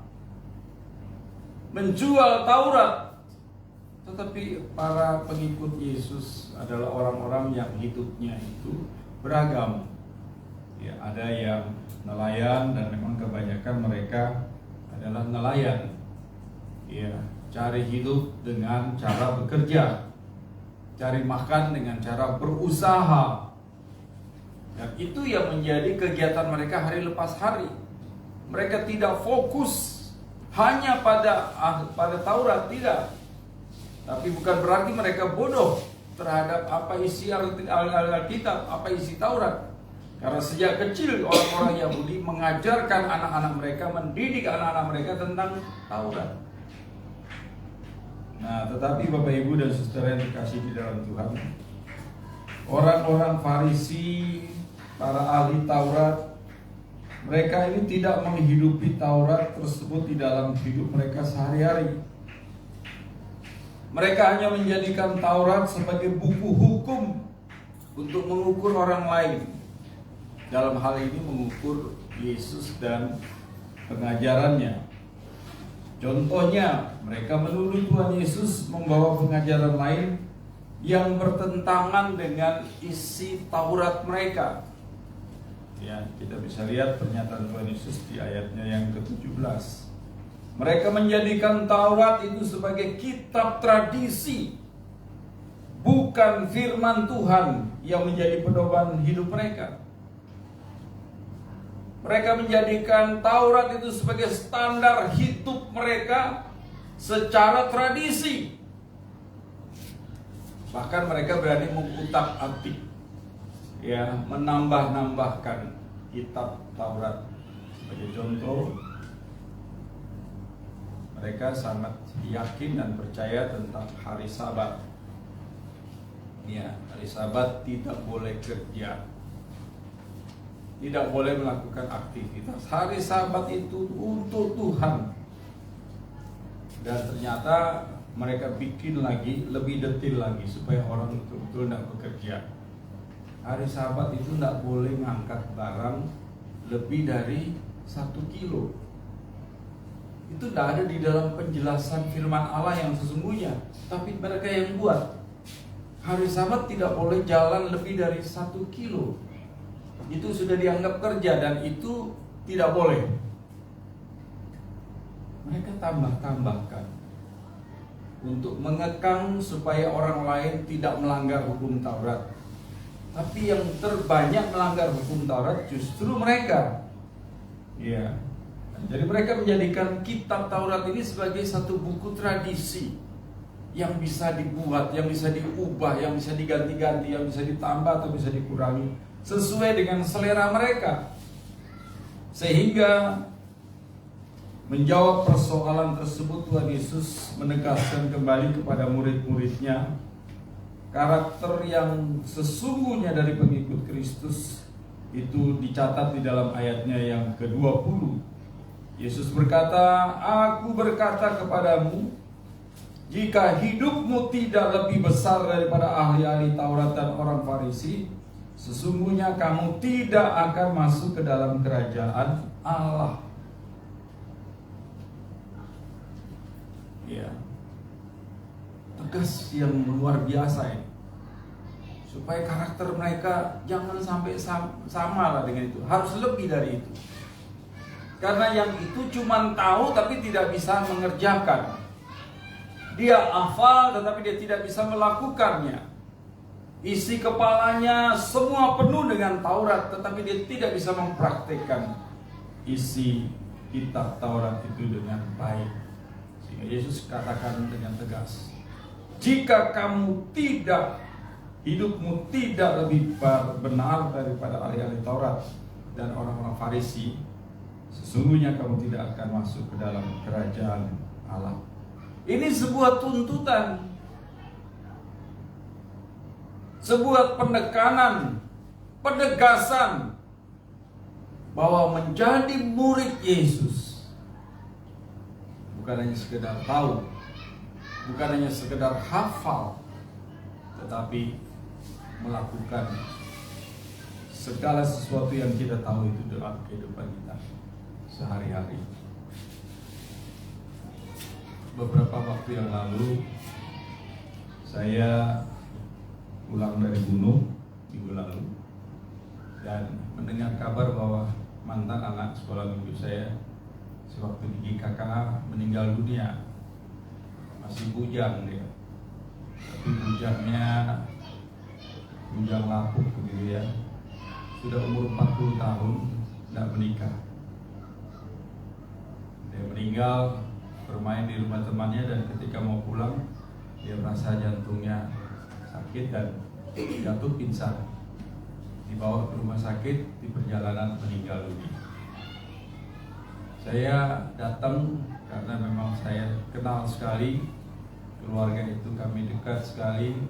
menjual Taurat. Tetapi para pengikut Yesus adalah orang-orang yang hidupnya itu beragam. Ya, ada yang nelayan, dan memang kebanyakan mereka adalah nelayan. Ya, cari hidup dengan cara bekerja, cari makan dengan cara berusaha. Dan itu yang menjadi kegiatan mereka hari lepas hari. Mereka tidak fokus hanya pada Taurat, tidak. Tapi bukan berarti mereka bodoh terhadap apa isi Alkitab, apa isi Taurat. Karena sejak kecil orang-orang Yahudi mengajarkan anak-anak mereka, mendidik anak-anak mereka tentang Taurat. Nah, tetapi Bapak Ibu dan Saudara yang dikasihi di dalam Tuhan, orang-orang Farisi, para ahli Taurat, mereka ini tidak menghidupi Taurat tersebut di dalam hidup mereka sehari-hari. Mereka hanya menjadikan Taurat sebagai buku hukum untuk mengukur orang lain. Dalam hal ini mengukur Yesus dan pengajarannya. Contohnya, mereka menuduh Tuhan Yesus membawa pengajaran lain yang bertentangan dengan isi Taurat mereka. Ya, kita bisa lihat pernyataan Tuhan Yesus di ayatnya yang ke-17. Mereka menjadikan Taurat itu sebagai kitab tradisi, bukan firman Tuhan yang menjadi pedoman hidup mereka. Mereka menjadikan Taurat itu sebagai standar hidup mereka secara tradisi. Bahkan mereka berani mengutak-atik, ya, menambah-nambahkan kitab Taurat. Sebagai contoh, mereka sangat yakin dan percaya tentang hari Sabat. Ya, hari Sabat tidak boleh kerja, tidak boleh melakukan aktivitas. Hari Sabat itu untuk Tuhan. Dan ternyata mereka bikin lagi lebih detail lagi supaya orang betul-betul tidak bekerja. Hari Sabat itu tidak boleh ngangkat barang lebih dari 1 kilo. Itu tidak ada di dalam penjelasan firman Allah yang sesungguhnya, tapi mereka yang buat. Hari Sabat tidak boleh jalan lebih dari 1 kilo. Itu sudah dianggap kerja dan itu tidak boleh. Mereka tambah-tambahkan untuk mengekang supaya orang lain tidak melanggar hukum Taurat. Tapi yang terbanyak melanggar hukum Taurat justru mereka. Ya. Jadi mereka menjadikan kitab Taurat ini sebagai satu buku tradisi yang bisa dibuat, yang bisa diubah, yang bisa diganti-ganti, yang bisa ditambah atau bisa dikurangi sesuai dengan selera mereka. Sehingga menjawab persoalan tersebut, Tuhan Yesus menegaskan kembali kepada murid-muridnya karakter yang sesungguhnya dari pengikut Kristus. Itu dicatat di dalam ayatnya yang ke-20. Yesus berkata, "Aku berkata kepadamu, jika hidupmu tidak lebih besar daripada ahli-ahli Taurat dan orang Farisi, sesungguhnya kamu tidak akan masuk ke dalam kerajaan Allah." Ya, tegas yang luar biasa ini, supaya karakter mereka jangan sampai sama lah dengan itu, harus lebih dari itu. Karena yang itu cuma tahu tapi tidak bisa mengerjakan. Dia hafal tetapi dia tidak bisa melakukannya. Isi kepalanya semua penuh dengan Taurat tetapi dia tidak bisa mempraktikkan isi kitab Taurat itu dengan baik. Sehingga Yesus katakan dengan tegas, jika kamu tidak, hidupmu tidak lebih benar daripada ahli-ahli Taurat dan orang-orang Farisi, sesungguhnya kamu tidak akan masuk ke dalam kerajaan Allah. Ini sebuah tuntutan, sebuah penekanan, penegasan bahwa menjadi murid Yesus bukan hanya sekedar tahu, bukan hanya sekedar hafal, tetapi melakukan segala sesuatu yang kita tahu itu dalam kehidupan kita sehari-hari. Beberapa waktu yang lalu saya pulang dari gunung minggu lalu dan mendengar kabar bahwa mantan anak sekolah minggu saya sewaktu di GKK meninggal dunia. Masih bujang dia, tapi bujangnya bujang lapuk begitu ya. Sudah umur 40 tahun tidak menikah. Dia meninggal bermain di rumah temannya dan ketika mau pulang dia merasa jantungnya sakit dan jatuh pingsan. Dibawa ke rumah sakit, di perjalanan meninggal dunia. Saya datang karena memang saya kenal sekali keluarga itu, kami dekat sekali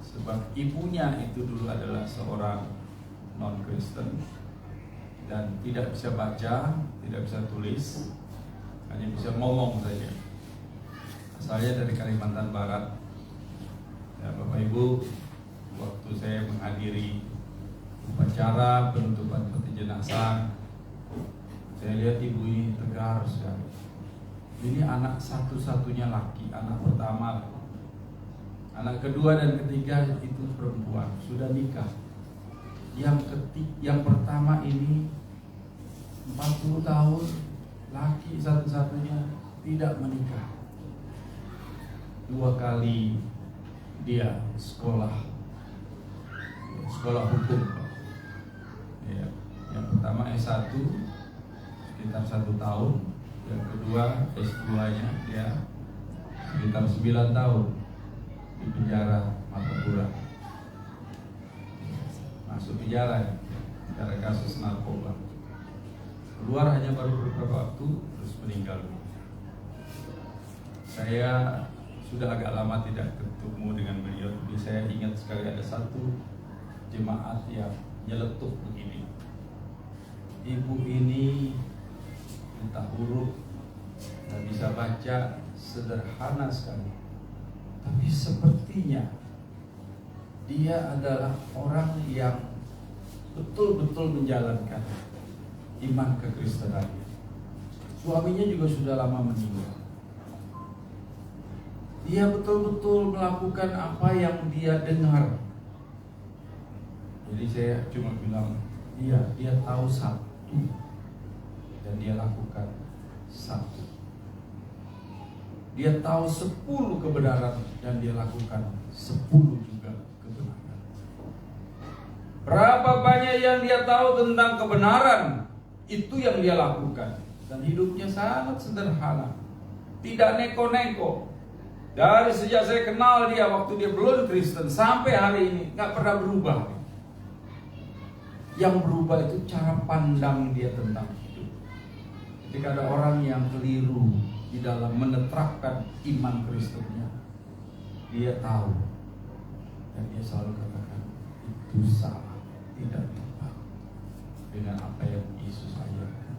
sebab ibunya itu dulu adalah seorang non-Kristen dan tidak bisa baca, tidak bisa tulis, hanya bisa ngomong saja. Asalnya dari Kalimantan Barat. Ya, Bapak Ibu, waktu saya menghadiri upacara penutupan peti jenazah, saya lihat ibu ini tegar sekali. Ini anak satu-satunya laki, anak pertama. Anak kedua dan ketiga itu perempuan, sudah nikah. Yang pertama ini 40 tahun laki satu-satunya tidak menikah. 2 kali dia sekolah hukum. Ya, yang pertama S1 sekitar 1 tahun, yang kedua S2-nya dia sekitar 9 tahun di penjara Martapura. Masuk penjara karena kasus narkoba. Keluar hanya baru beberapa waktu terus meninggal. Saya sudah agak lama tidak ketemu dengan beliau, tapi saya ingat sekali ada satu jemaat yang nyeletuk begini. Ibu ini entah huruf, nggak bisa baca, sederhana sekali, tapi sepertinya dia adalah orang yang betul-betul menjalankan iman kekristenannya. Suaminya juga sudah lama meninggal. Dia betul-betul melakukan apa yang dia dengar. Jadi saya cuma bilang, dia tahu satu dan dia lakukan satu. Dia tahu 10 kebenaran dan dia lakukan 10 juga kebenaran. Berapa banyak yang dia tahu tentang kebenaran, itu yang dia lakukan. Dan hidupnya sangat sederhana, tidak neko-neko. Dari sejak saya kenal dia waktu dia belum Kristen sampai hari ini nggak pernah berubah. Yang berubah itu cara pandang dia tentang hidup. Ketika ada orang yang keliru di dalam menetapkan iman Kristennya, dia tahu dan dia selalu katakan itu salah, tidak tepat dengan apa yang Yesus ajarkan.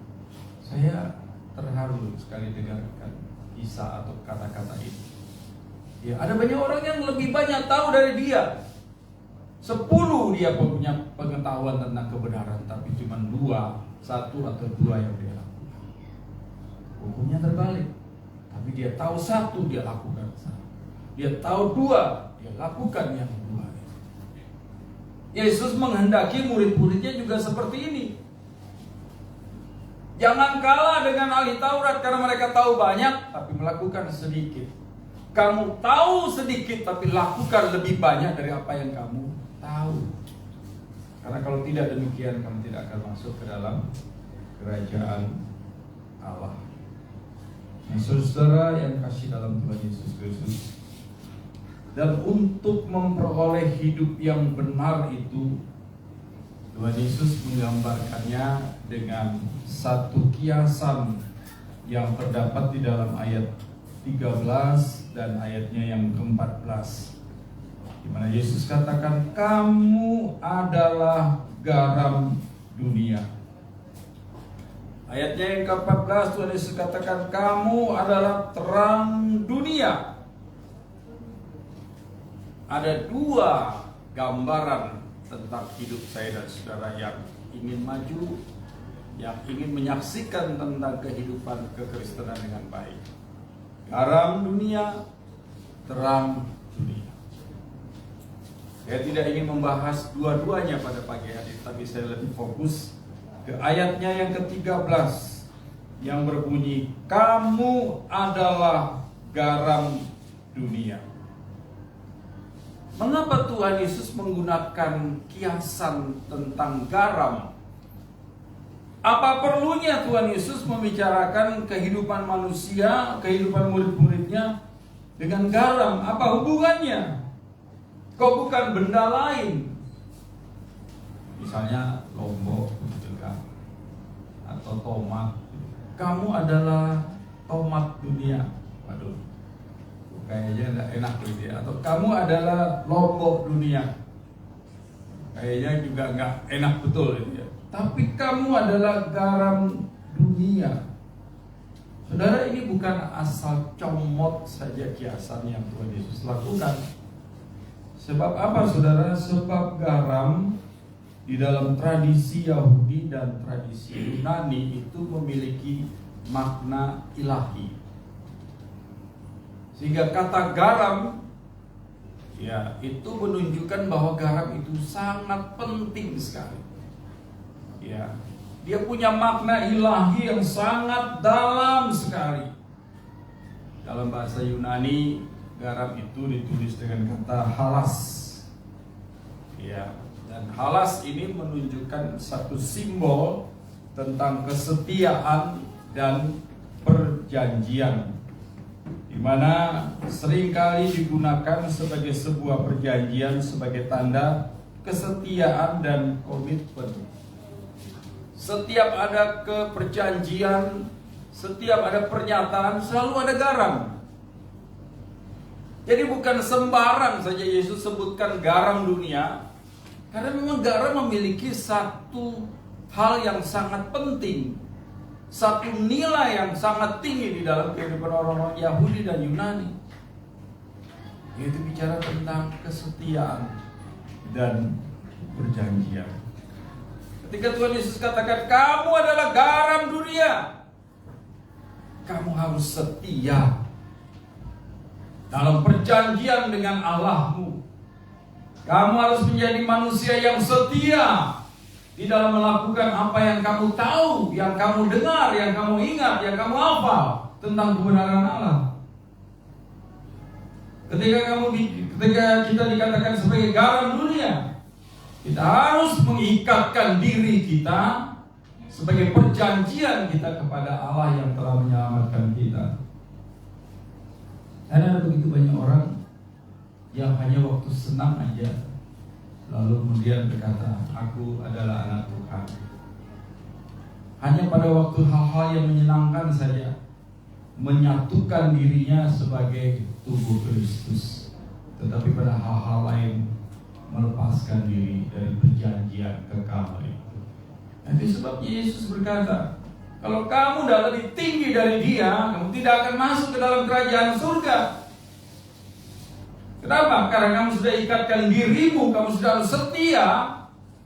Saya terharu sekali dengarkan kisah atau kata-kata ini. Ya, ada banyak orang yang lebih banyak tahu dari dia. 10 dia punya pengetahuan tentang kebenaran, tapi cuma 1 atau 2 yang dia lakukan. Hukumnya terbalik. Tapi dia tahu 1, dia lakukan 1. Dia tahu 2, dia lakukan yang 2. Yesus menghendaki murid-muridnya juga seperti ini. Jangan kalah dengan ahli Taurat karena mereka tahu banyak tapi melakukan sedikit. Kamu tahu sedikit tapi lakukan lebih banyak dari apa yang kamu tahu. Karena kalau tidak demikian kamu tidak akan masuk ke dalam kerajaan Allah. Nah, saudara yang kasih dalam Tuhan Yesus Kristus, dan untuk memperoleh hidup yang benar itu, Tuhan Yesus menggambarkannya dengan satu kiasan yang terdapat di dalam ayat 13 dan ayatnya yang ke-14, di mana Yesus katakan, kamu adalah garam dunia. Ayatnya yang ke-14 Tuhan Yesus katakan, kamu adalah terang dunia. Ada 2 gambaran tentang hidup saya dan saudara yang ingin maju, yang ingin menyaksikan tentang kehidupan kekristenan dengan baik. Garam dunia, terang dunia. Saya tidak ingin membahas dua-duanya pada pagi hari, tapi saya lebih fokus ke ayatnya yang ke-13 yang berbunyi, kamu adalah garam dunia. Mengapa Tuhan Yesus menggunakan kiasan tentang garam? Apa perlunya Tuhan Yesus membicarakan kehidupan manusia, kehidupan murid-muridnya dengan garam? Apa hubungannya? Kok bukan benda lain? Misalnya lombok juga, atau tomat. Kamu adalah tomat dunia. Waduh, kayaknya tidak enak gitu ya. Atau kamu adalah lombok dunia. Kayaknya juga nggak enak betul gitu ya. Tapi kamu adalah garam dunia. Saudara, ini bukan asal comot saja kiasan yang Tuhan Yesus lakukan. Sebab apa saudara? Sebab garam di dalam tradisi Yahudi dan tradisi Yunani itu memiliki makna ilahi. Sehingga kata garam ya itu menunjukkan bahwa garam itu sangat penting sekali. Ya, Dia punya makna ilahi yang sangat dalam sekali. Dalam bahasa Yunani, garam itu ditulis dengan kata halas. Ya, dan halas ini menunjukkan satu simbol tentang kesetiaan dan perjanjian, di mana seringkali digunakan sebagai sebuah perjanjian sebagai tanda kesetiaan dan komitmen. Setiap ada keperjanjian, setiap ada pernyataan, selalu ada garam. Jadi bukan sembarang saja Yesus sebutkan garam dunia, karena memang garam memiliki satu hal yang sangat penting, satu nilai yang sangat tinggi di dalam kehidupan orang-orang Yahudi dan Yunani, yaitu bicara tentang kesetiaan dan perjanjian. Ketika Tuhan Yesus katakan, kamu adalah garam dunia, kamu harus setia dalam perjanjian dengan Allahmu. Kamu harus menjadi manusia yang setia di dalam melakukan apa yang kamu tahu, yang kamu dengar, yang kamu ingat, yang kamu hafal tentang kebenaran Allah. Ketika kita dikatakan sebagai garam dunia, kita harus mengikatkan diri kita sebagai perjanjian kita kepada Allah yang telah menyelamatkan kita. Karena ada begitu banyak orang yang hanya waktu senang aja, lalu kemudian berkata, aku adalah anak Tuhan. Hanya pada waktu hal-hal yang menyenangkan saja, menyatukan dirinya sebagai tubuh Kristus. Tetapi pada hal-hal lain, melepaskan diri dari perjanjian kekal itu. Itu sebabnya Yesus berkata, kalau kamu sudah lebih tinggi dari Dia, kamu tidak akan masuk ke dalam kerajaan surga. Kenapa? Karena kamu sudah ikatkan dirimu, kamu sudah setia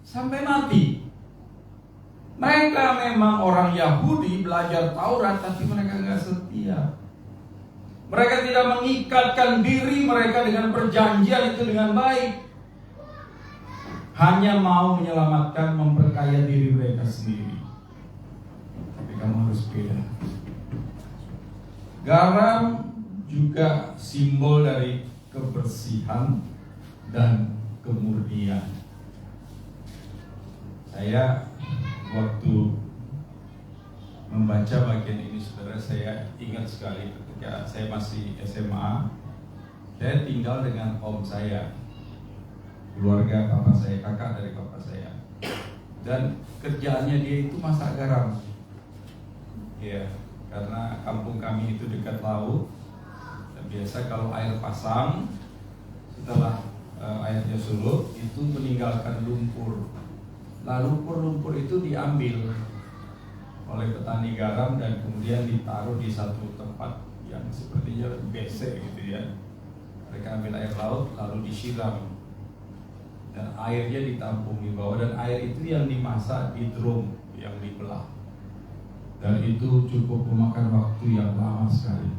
sampai mati. Mereka memang orang Yahudi, belajar Taurat, tapi mereka nggak setia. Mereka tidak mengikatkan diri mereka dengan perjanjian itu dengan baik. Hanya mau menyelamatkan, memperkaya diri mereka sendiri. Tapi kamu harus beda. Garam juga simbol dari kebersihan dan kemurnian. Saya waktu membaca bagian ini, saudara, saya ingat sekali ketika saya masih SMA, saya tinggal dengan om saya, keluarga papa saya, kakak dari papa saya, dan kerjaannya dia itu masak garam. Ya, karena kampung kami itu dekat laut. Biasa kalau air pasang, setelah airnya surut, itu meninggalkan lumpur. Lalu lumpur itu diambil oleh petani garam dan kemudian ditaruh di satu tempat yang sepertinya besek gitu ya. Mereka ambil air laut lalu disiram dan airnya ditampung di bawah, dan air itu yang dimasak di drum yang dibelah, dan itu cukup memakan waktu yang lama sekali.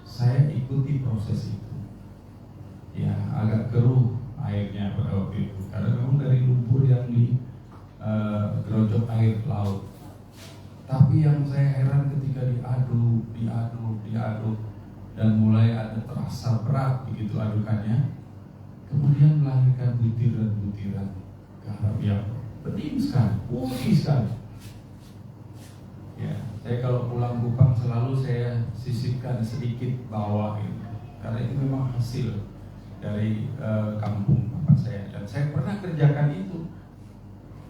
Saya ikuti proses itu. Ya, agak keruh airnya pada waktu itu karena memang dari lumpur yang digerojok air laut. Tapi yang saya heran ketika diaduk dan mulai ada terasa berat begitu adukannya, kemudian melahirkan butiran-butiran garam yang bening sekali, putih sekali. Ya, saya kalau pulang Kupang selalu saya sisipkan sedikit bawah ini, karena itu memang hasil dari kampung bapak saya, dan saya pernah kerjakan itu.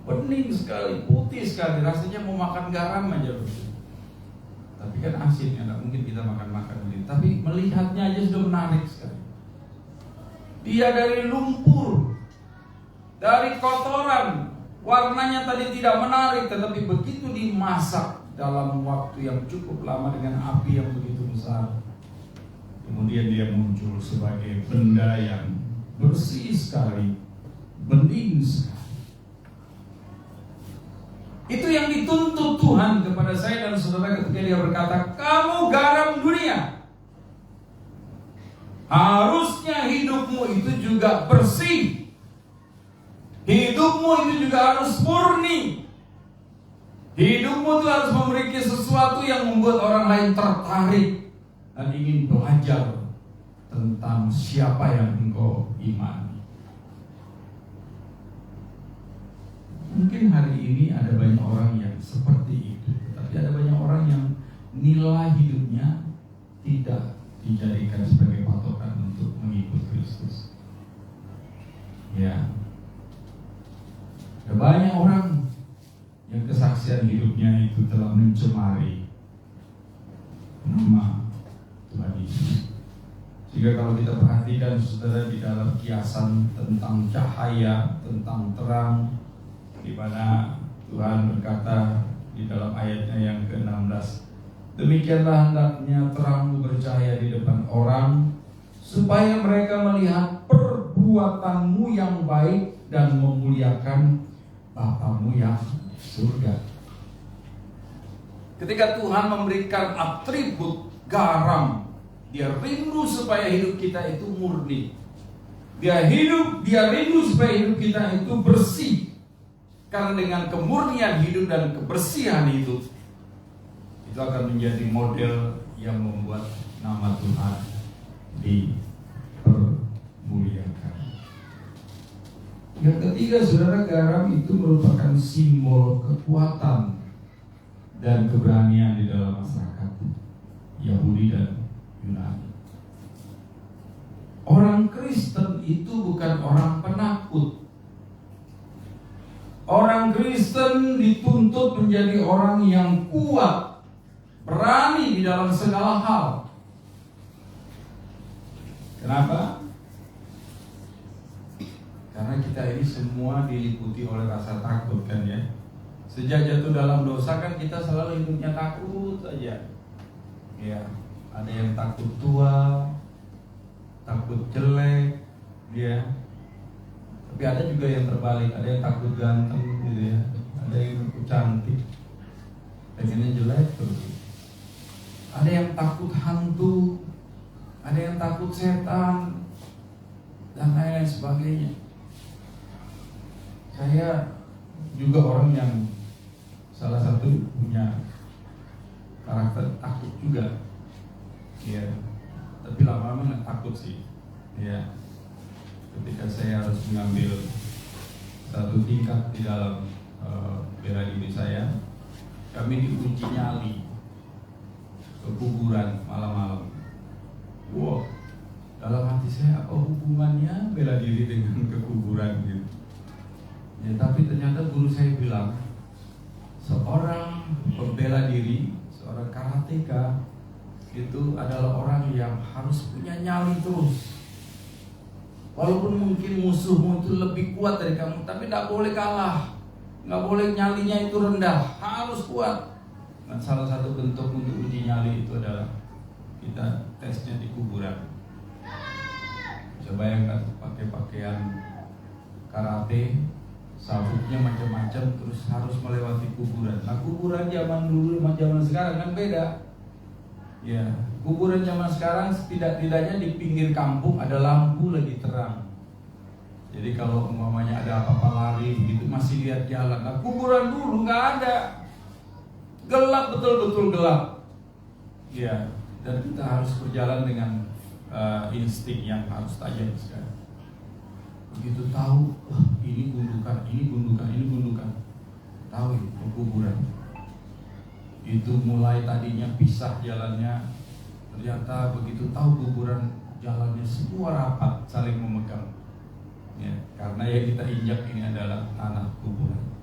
Bening sekali, putih sekali, rasanya mau makan garam aja begitu. Tapi kan asin, ya, tidak mungkin kita makan begitu. Tapi melihatnya aja sudah menarik sekali. Dia dari lumpur, dari kotoran, warnanya tadi tidak menarik, tetapi begitu dimasak dalam waktu yang cukup lama dengan api yang begitu besar, kemudian dia muncul sebagai benda yang bersih sekali, bening sekali. Itu yang dituntut Tuhan kepada saya dan saudara ketika Dia berkata, kamu garam dunia. Harusnya hidupmu itu juga bersih, hidupmu itu juga harus murni, Hidupmu itu harus memiliki sesuatu yang membuat orang lain tertarik dan ingin belajar tentang siapa yang engkau imani. Mungkin hari ini ada banyak orang yang seperti itu, tetapi ada banyak orang yang nilai hidupnya tidak dijadikan sebagai patokan untuk mengikut Kristus. Ya, ada banyak orang yang kesaksian hidupnya itu telah mencemari nama Tuhan Yesus. Sehingga kalau kita perhatikan saudara di dalam kiasan tentang cahaya, tentang terang, di mana Tuhan berkata di dalam ayatnya yang ke-16, demikianlah hendaknya terangmu bercahaya di depan orang, supaya mereka melihat perbuatanmu yang baik dan memuliakan Bapamu yang surga. Ketika Tuhan memberikan atribut garam, Dia rindu supaya hidup kita itu murni. Dia rindu supaya hidup kita itu bersih. Karena dengan kemurnian hidup dan kebersihan itu akan menjadi model yang membuat nama Tuhan dipermuliakan. Yang ketiga, saudara, garam itu merupakan simbol kekuatan dan keberanian di dalam masyarakat Yahudi dan Yunani. Orang Kristen itu bukan orang penakut. Orang Kristen dituntut menjadi orang yang kuat, berani di dalam segala hal. Kenapa? Karena kita ini semua diliputi oleh rasa takut kan ya. Sejak jatuh dalam dosa kan kita selalu hidupnya takut saja. Ya, ada yang takut tua, takut jelek, ya. Tapi ada juga yang terbalik, ada yang takut ganteng gitu ya. Ada yang takut cantik, pengennya jelek terus. Ada yang takut hantu, ada yang takut setan, dan lain-lain sebagainya. Saya juga orang yang salah satu punya karakter takut juga, ya. Tapi lama-lama nggak takut sih, ya. Ketika saya harus mengambil satu tingkat di dalam bela diri saya, kami diuji nyali ke kuburan malam-malam. Wow, dalam hati saya apa hubungannya bela diri dengan kekuburan gitu? Ya, tapi ternyata guru saya bilang, seorang pembela diri, seorang karateka itu adalah orang yang harus punya nyali terus. Walaupun mungkin musuhmu itu lebih kuat dari kamu, tapi tidak boleh kalah, nggak boleh nyalinya itu rendah, harus kuat. Dan salah satu bentuk untuk uji nyali itu adalah kita tesnya di kuburan. Bisa bayangkan pakai pakaian karate, sabuknya macam-macam, terus harus melewati kuburan. Nah, kuburan zaman dulu sama zaman sekarang kan beda. Ya, kuburan zaman sekarang setidak-tidaknya di pinggir kampung ada lampu lagi terang. Jadi kalau umpamanya ada apa-apa lari begitu masih lihat jalan. Nah, kuburan dulu nggak ada, gelap, betul-betul gelap. Ya, dan kita harus berjalan dengan insting yang harus tajam sekali. Begitu tahu, wah ini gundukan, ini gundukan, ini gundukan, tahu itu kuburan. Itu mulai tadinya pisah jalannya, ternyata begitu tahu kuburan jalannya semua rapat saling memegang. Ya, karena yang kita injak ini adalah tanah kuburan.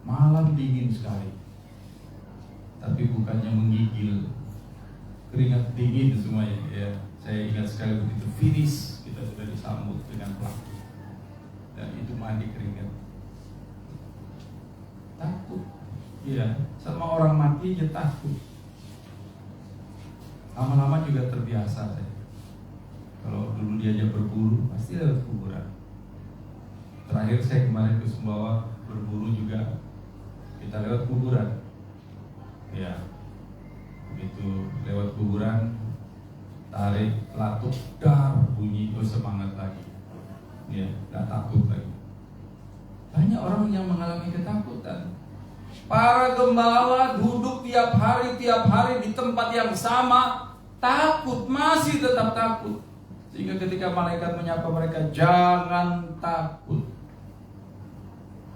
Malam dingin sekali, tapi bukannya menggigil, keringat dingin semuanya. Ya, saya ingat sekali begitu finish kita sudah disambut dengan pelaku, dan itu mandi keringat. Takut, ya, sama orang mati aja takut. Lama-lama juga terbiasa saya. Kalau dulu diajak berburu, pasti lewat kuburan. Terakhir saya kemarin ke Sumbawa berburu juga, kita lewat kuburan. Ya, begitu lewat kuburan, tarik pelatuk, dar bunyi, semangat lagi. Ya, gak takut lagi. Banyak orang yang mengalami ketakutan. Para gembala duduk tiap hari di tempat yang sama, takut, masih tetap takut. Sehingga ketika malaikat menyapa mereka, jangan takut.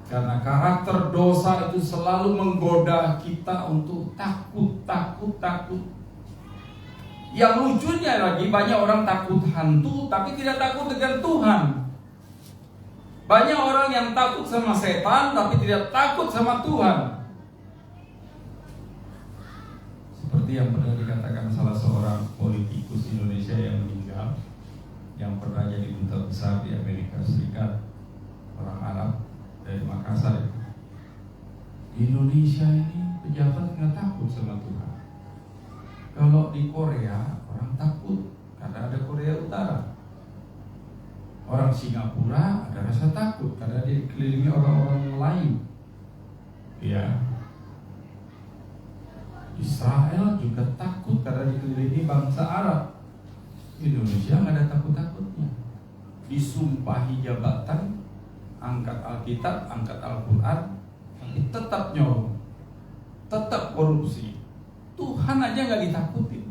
Karena karakter dosa itu selalu menggoda kita untuk takut. Yang lucunya lagi, banyak orang takut hantu tapi tidak takut dengan Tuhan. Banyak orang yang takut sama setan tapi tidak takut sama Tuhan. Seperti yang pernah dikatakan salah seorang politikus Indonesia yang meninggal, yang pernah jadi duta besar di Amerika Serikat, orang Arab dari Makassar. Di Indonesia ini pejabat nggak takut sama Tuhan. Kalau di Korea orang takut karena ada Korea Utara. Orang Singapura ada rasa takut karena dikelilingi orang-orang Melayu. Ya. Israel juga takut karena dikelilingi bangsa Arab. Indonesia nggak ada takut-takutnya. Disumpahi jabatan, angkat Alkitab, angkat Al-Quran, tapi tetap nyolong, tetap korupsi. Tuhan aja nggak ditakutin.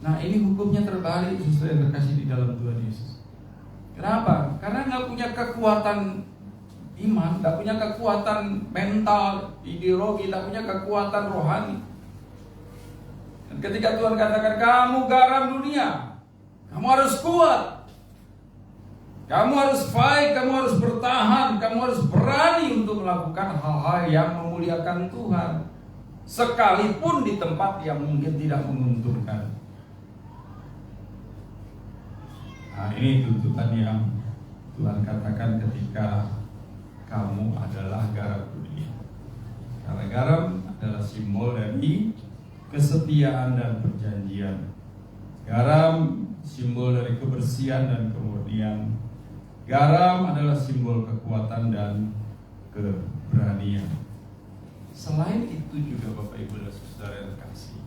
Nah, ini hukumnya terbalik, saudara yang terkasih di dalam Tuhan Yesus. Kenapa? Karena nggak punya kekuatan iman, nggak punya kekuatan mental, ideologi, nggak punya kekuatan rohani. Dan ketika Tuhan katakan kamu garam dunia, kamu harus kuat, kamu harus fight, kamu harus bertahan, kamu harus berani untuk melakukan hal-hal yang memuliakan Tuhan, sekalipun di tempat yang mungkin tidak menguntungkan. Nah, ini tuntutan yang Tuhan katakan ketika kamu adalah garam dunia. Karena garam adalah simbol dari kesetiaan dan perjanjian. Garam simbol dari kebersihan dan kemurnian. Garam adalah simbol kekuatan dan keberanian. Selain itu juga Bapak Ibu dan Saudara yang terkasih,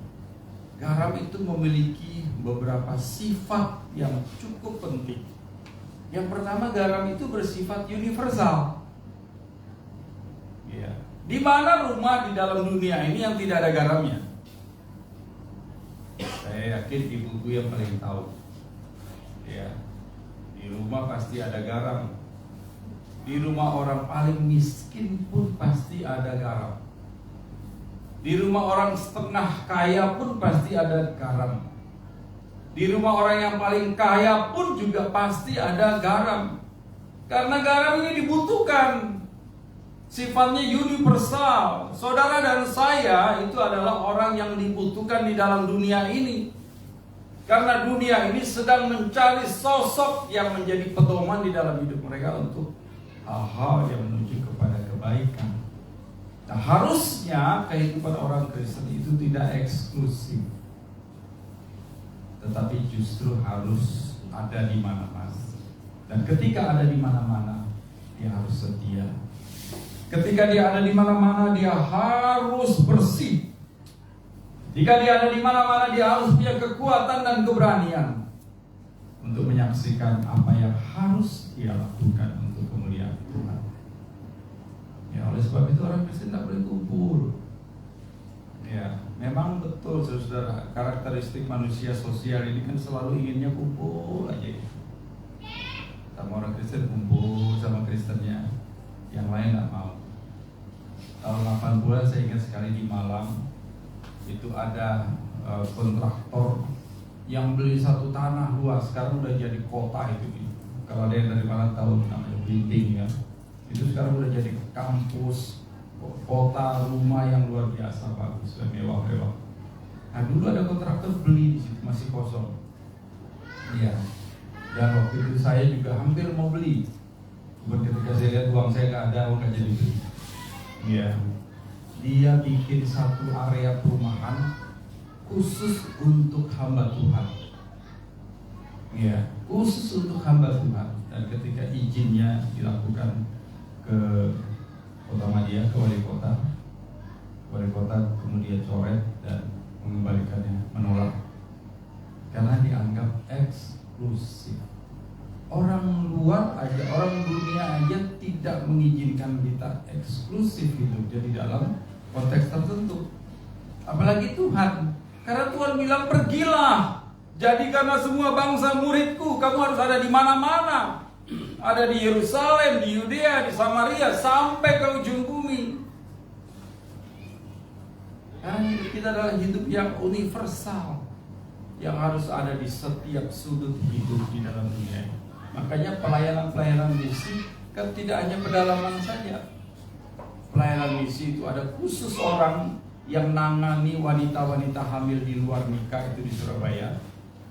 garam itu memiliki beberapa sifat yang cukup penting. Yang pertama, garam itu bersifat universal. Ya. Di mana rumah di dalam dunia ini yang tidak ada garamnya? Saya yakin ibu-ibu yang paling tahu. Ya. Di rumah pasti ada garam. Di rumah orang paling miskin pun pasti ada garam. Di rumah orang setengah kaya pun pasti ada garam. Di rumah orang yang paling kaya pun juga pasti ada garam. Karena garam ini dibutuhkan. Sifatnya universal. Saudara dan saya itu adalah orang yang dibutuhkan di dalam dunia ini. Karena dunia ini sedang mencari sosok yang menjadi pedoman di dalam hidup mereka untuk hal-hal yang menuju kepada kebaikan. Nah, harusnya kehidupan orang Kristen itu tidak eksklusif, tetapi justru harus ada di mana-mana. Dan ketika ada di mana-mana, dia harus setia. Ketika dia ada di mana-mana, dia harus bersih. Ketika dia ada di mana-mana, dia harus punya kekuatan dan keberanian untuk menyaksikan apa yang harus dia lakukan untuk kemuliaan Tuhan. Ya, oleh sebab itu orang Kristen tidak boleh kumpul. Ya, memang betul saudara, karakteristik manusia sosial ini kan selalu inginnya kumpul aja. Sama orang Kristen kumpul sama Kristennya, yang lain nggak mau. Tahun 80 saya ingat sekali di Malang itu ada kontraktor yang beli satu tanah luas, sekarang udah jadi kota itu. Kalau ada yang dari Malang tahu namanya Blimbing ya. Itu sekarang udah jadi kampus, kota, rumah yang luar biasa, bagus, mewah-mewah. Nah, dulu ada kontraktor beli di situ, masih kosong. Iya. Dan waktu itu saya juga hampir mau beli. Ketika saya lihat uang saya nggak ada, nggak jadi beli. Iya. Dia bikin satu area perumahan khusus untuk hamba Tuhan. Iya, khusus untuk hamba Tuhan. Dan ketika izinnya dilakukan ke Kota Madia, ke wali kota kemudian coret dan mengembalikannya, menolak karena dianggap eksklusif. Orang luar aja, orang dunia aja tidak mengizinkan kita eksklusif hidup jadi dalam konteks tertentu. Apalagi Tuhan. Karena Tuhan bilang pergilah, jadikanlah semua bangsa muridku. Kamu harus ada di mana-mana. Ada di Yerusalem, di Yudea, di Samaria, sampai ke ujung bumi. Karena hidup kita adalah hidup yang universal, yang harus ada di setiap sudut hidup di dalam dunia. Makanya pelayanan-pelayanan misi kan tidak hanya pedalaman saja. Pelayanan misi itu ada khusus orang yang nangani wanita-wanita hamil di luar nikah itu di Surabaya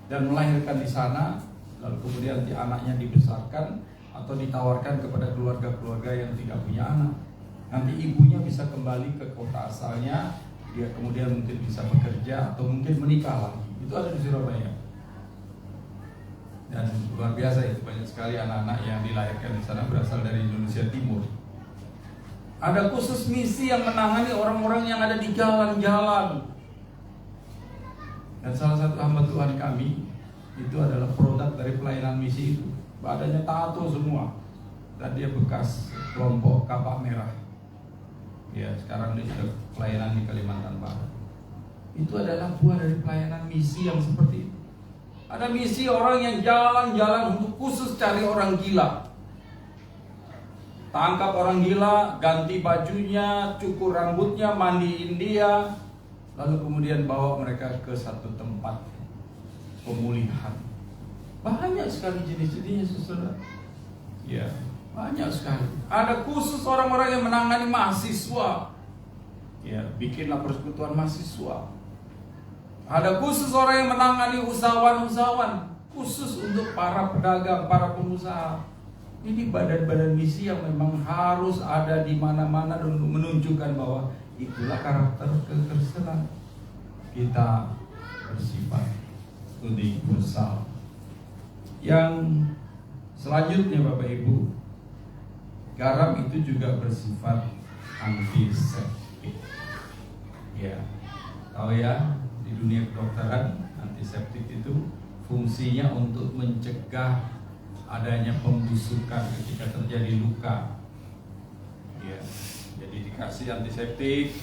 dan melahirkan di sana, lalu kemudian nanti anaknya dibesarkan atau ditawarkan kepada keluarga-keluarga yang tidak punya anak. Nanti ibunya bisa kembali ke kota asalnya, dia kemudian mungkin bisa bekerja atau mungkin menikah lagi. Itu ada di Surabaya. Dan luar biasa itu, banyak sekali anak-anak yang dilahirkan di sana berasal dari Indonesia Timur. Ada khusus misi yang menangani orang-orang yang ada di jalan-jalan. Dan salah satu hamba Tuhan kami itu adalah produk dari pelayanan misi itu. Badannya tato semua. Dan dia bekas kelompok Kapak Merah. Ya, sekarang dia sudah pelayanan di Kalimantan Barat. Itu adalah buah dari pelayanan misi yang seperti itu. Ada misi orang yang jalan-jalan untuk khusus cari orang gila. Tangkap orang gila, ganti bajunya, cukur rambutnya, mandiin dia, lalu kemudian bawa mereka ke satu tempat pemulihan. Banyak sekali jenis-jenisnya, saudara. Ya, banyak sekali. Ada khusus orang-orang yang menangani mahasiswa. Ya, bikinlah persekutuan mahasiswa. Ada khusus orang yang menangani usahawan-usahawan, khusus untuk para pedagang, para pengusaha. Ini badan-badan misi yang memang harus ada di mana-mana dan menunjukkan bahwa itulah karakter kekristenan. Kita bersifat universal. Yang selanjutnya Bapak Ibu, garam itu juga bersifat antiseptik. Ya, tahu ya, di dunia kedokteran antiseptik itu fungsinya untuk mencegah adanya pembusukan ketika terjadi luka. Ya, jadi dikasih antiseptik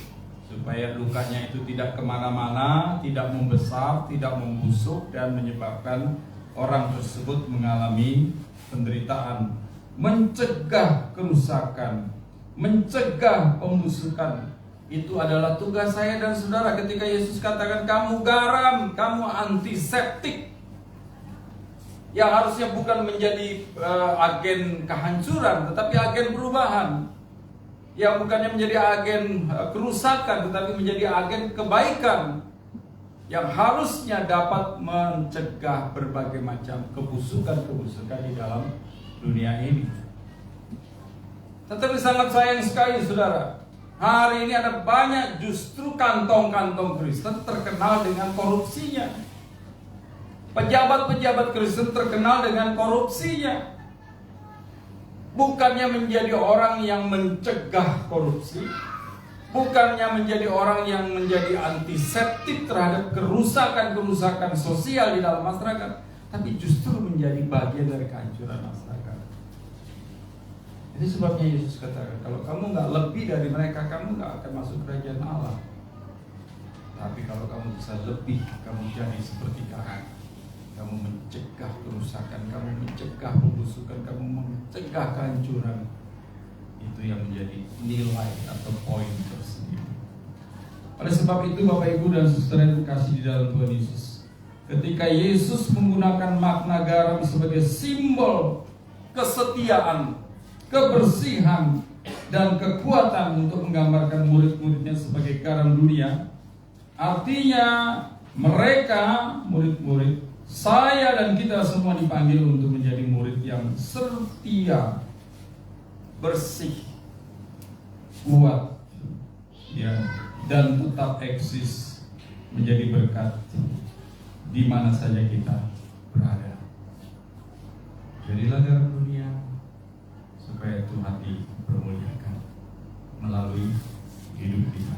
supaya lukanya itu tidak kemana-mana, tidak membesar, tidak membusuk dan menyebabkan orang tersebut mengalami penderitaan. Mencegah kerusakan, mencegah pembusukan. Itu adalah tugas saya dan saudara. Ketika Yesus katakan kamu garam, kamu antiseptik, yang harusnya bukan menjadi agen kehancuran, tetapi agen perubahan. Yang bukannya menjadi agen kerusakan, tetapi menjadi agen kebaikan. Yang harusnya dapat mencegah berbagai macam kebusukan-kebusukan di dalam dunia ini. Tetapi sangat sayang sekali saudara, hari ini ada banyak justru kantong-kantong Kristen terkenal dengan korupsinya. Pejabat-pejabat Kristen terkenal dengan korupsinya. Bukannya menjadi orang yang mencegah korupsi, bukannya menjadi orang yang menjadi antiseptik terhadap kerusakan-kerusakan sosial di dalam masyarakat, tapi justru menjadi bagian dari kehancuran masyarakat. Itu sebabnya Yesus katakan, kalau kamu nggak lebih dari mereka, kamu nggak akan masuk kerajaan Allah. Tapi kalau kamu bisa lebih, kamu jadi seperti garam. Kamu mencegah kerusakan, kamu mencegah pembusukan, kamu mencegah kehancuran. Itu yang menjadi nilai atau poin tersendiri. Oleh sebab itu Bapak Ibu dan saudara yang terkasih di dalam Tuhan Yesus, ketika Yesus menggunakan makna garam sebagai simbol kesetiaan, kebersihan, dan kekuatan untuk menggambarkan murid-muridnya sebagai garam dunia, artinya mereka murid-murid, saya dan kita semua dipanggil untuk menjadi murid yang setia, bersih, kuat, ya, dan tetap eksis menjadi berkat di mana saja kita berada. Jadilah garam dunia supaya Tuhan dipermuliakan melalui hidup kita.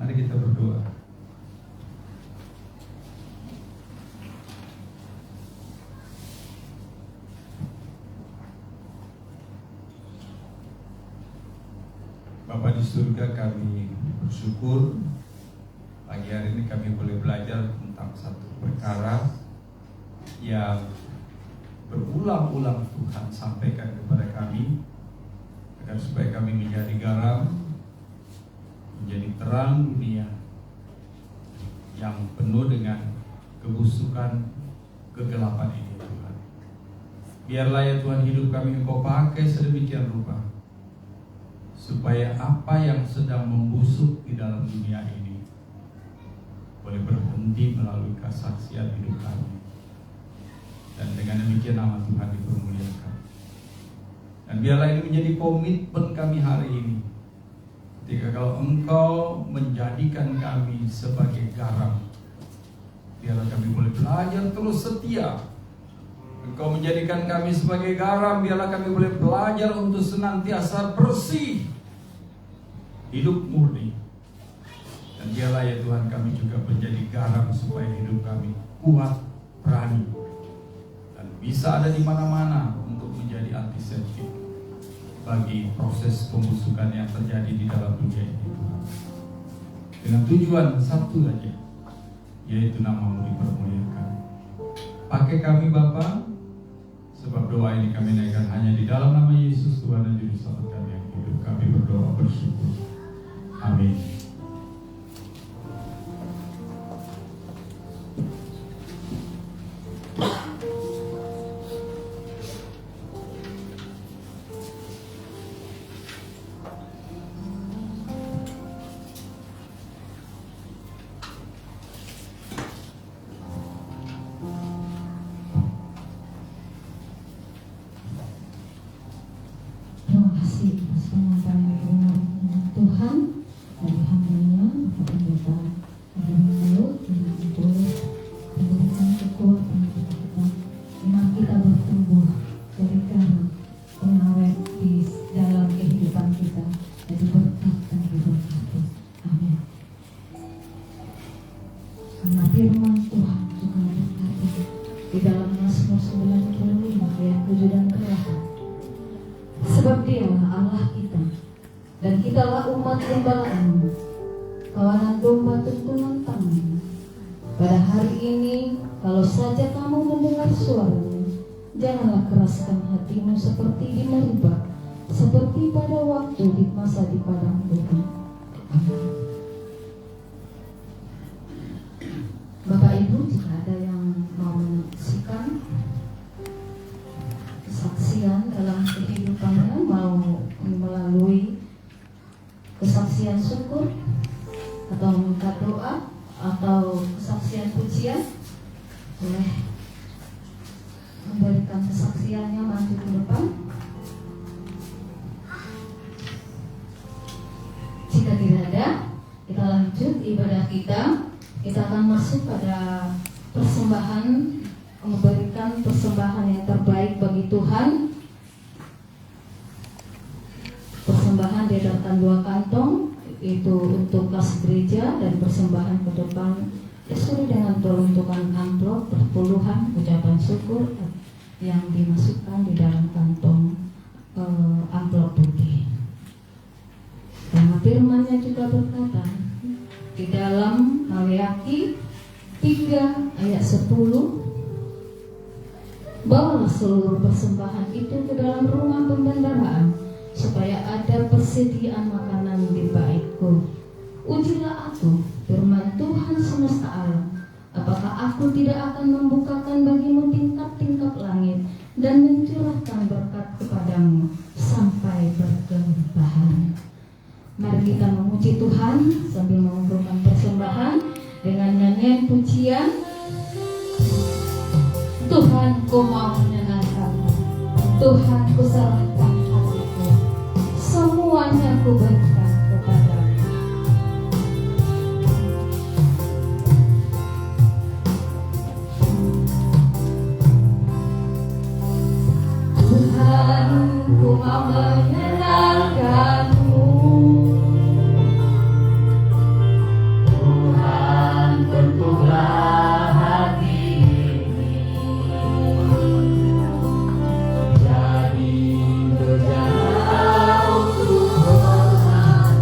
Mari kita berdoa. Bapa di surga, kami bersyukur pagi hari ini kami boleh belajar tentang satu perkara yang berulang-ulang Tuhan sampaikan kepada kami, agar supaya kami menjadi garam, menjadi terang dunia yang penuh dengan kebusukan, kegelapan ini Tuhan. Biarlah ya Tuhan hidup kami Engkau pakai sedemikian rupa, supaya apa yang sedang membusuk di dalam dunia ini boleh berhenti melalui kesaksian hidup kami. Dan dengan demikian nama Tuhan dipermuliakan. Dan biarlah ini menjadi komitmen kami hari ini. Ketika kalau Engkau menjadikan kami sebagai garam, biarlah kami boleh belajar terus setia. Engkau menjadikan kami sebagai garam, biarlah kami boleh belajar untuk senantiasa bersih, hidup murni. Dan biarlah ya Tuhan kami juga menjadi garam supaya hidup kami kuat, berani, dan bisa ada di mana-mana untuk menjadi antiseptik bagi proses pembusukan yang terjadi di dalam dunia ini, dengan tujuan satu saja, yaitu nama-Mu dipermuliakan. Pakai kami Bapa, sebab doa ini kami naikkan hanya di dalam nama Yesus Tuhan dan Juru Selamat kami yang hidup. Kami berdoa bersyukur. Amin. Terima kasih atas penyampaian firman Tuhan dari hamba-Nya, Bapak Pendeta Abimanyu, dengan tulus memberikan kekuatan kepada kita, iman kita bertumbuh dari garam pengawet di dalam kehidupan kita, jadi berkat dan diberkati. Amin. Karena firman Tuhan juga berkata di dalam Mazmur 95 ayat 7 dan 8. Sebab Dialah Allah kita, dan kitalah umat gembala-Mu, kawanan domba tuntunan tangan. Pada hari ini, kalau saja kamu mendengar suara-Nya, janganlah keraskan hatimu seperti di Meribah, seperti pada waktu di masa di padang gurun. Amin. Bapak Ibu, jika ada yang mau menyaksikan kesaksian dalam kehidupannya, mau melalui kesaksian syukur atau minta doa atau kesaksian pujian, boleh memberikan kesaksiannya maju ke depan. Jika tidak ada, kita lanjut ibadah kita. Kita akan masuk pada persembahan, memberikan persembahan yang terbaik bagi Tuhan. Persembahan diadakan 2 kantong, itu untuk kas gereja, dan persembahan ke depan sesuai dengan peruntukan amplop perpuluhan ucapan syukur yang dimasukkan di dalam kantong amplop putih. Karena firman-Nya juga berkata di dalam Maleakhi 3 ayat 10, bawalah seluruh persembahan itu ke dalam rumah pembendaraan, supaya ada persediaan makanan di baitku. Ujilah aku, firman Tuhan semesta alam, apakah aku tidak akan membukakan bagimu tingkap-tingkap langit dan mencurahkan berkat kepadamu sampai berkelimpahan. Mari kita memuji Tuhan sambil mengumpulkan persembahan dengan nyanyian pujian. Tuhan, Ku mau menyenangkanmu, Tuhan, Ku serahkan hatiku, semuanya Ku berikan kepadamu. Tuhan, Ku mau menyenangkanmu, Tuhan, tentulah hati ini jadi berjalan untuk hormat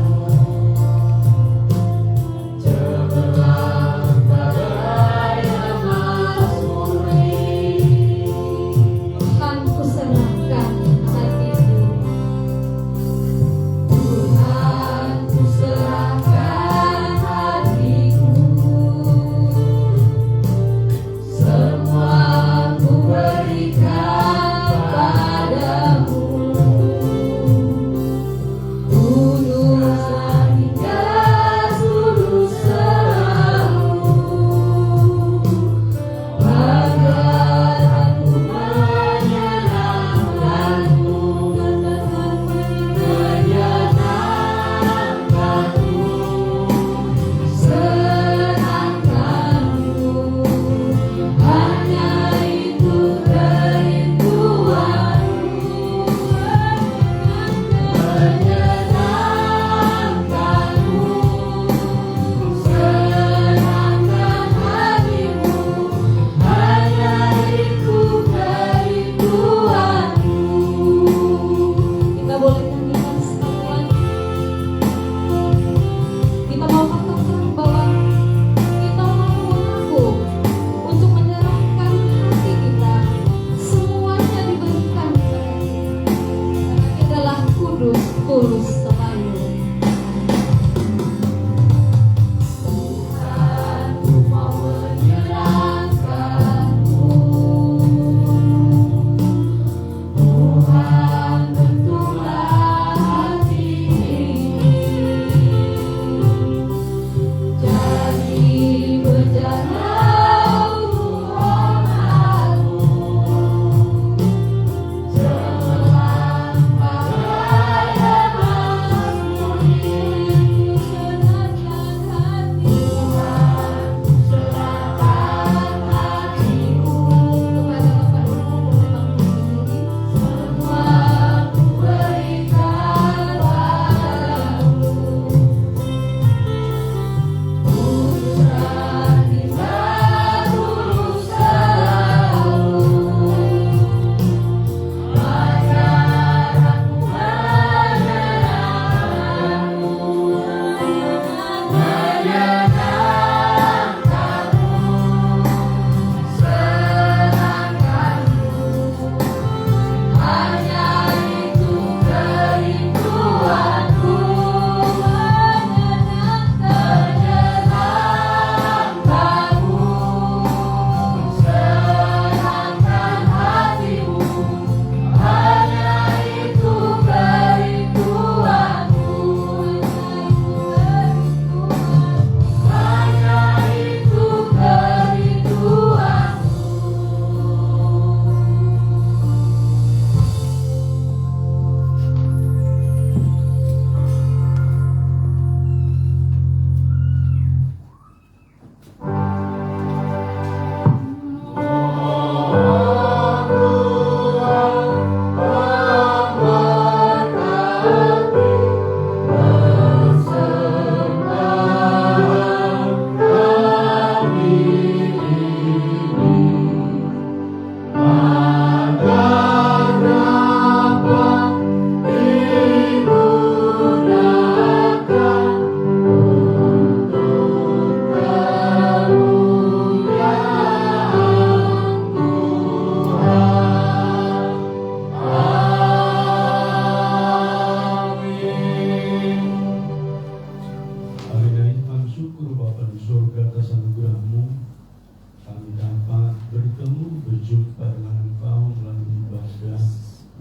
berjumpa dengan Engkau melalui ibadah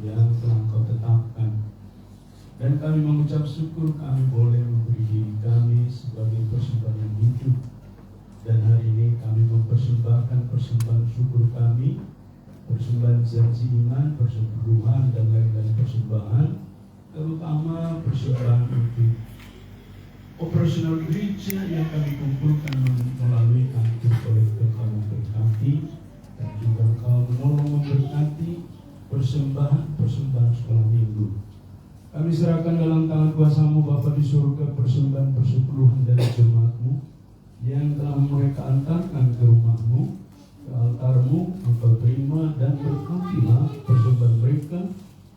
yang telah Engkau tetapkan. Dan kami mengucap syukur kami boleh memberi diri kami sebagai persembahan yang hidup. Dan hari ini kami mempersembahkan persembahan syukur kami, persembahan janji iman, persepuluhan, dan lain-lain persembahan, terutama persembahan untuk operasional gereja yang kami kumpulkan melalui kantor kolektor kami berkati, dan juga Engkau menolong memberkati persembahan sekolah minggu. Kami serahkan dalam tangan kuasa-Mu Bapa di surga persembahan persepuluhan dari jemaat-Mu yang telah mereka antarkan ke rumah-Mu, ke altar-Mu. Engkau terima dan berkatilah persembahan mereka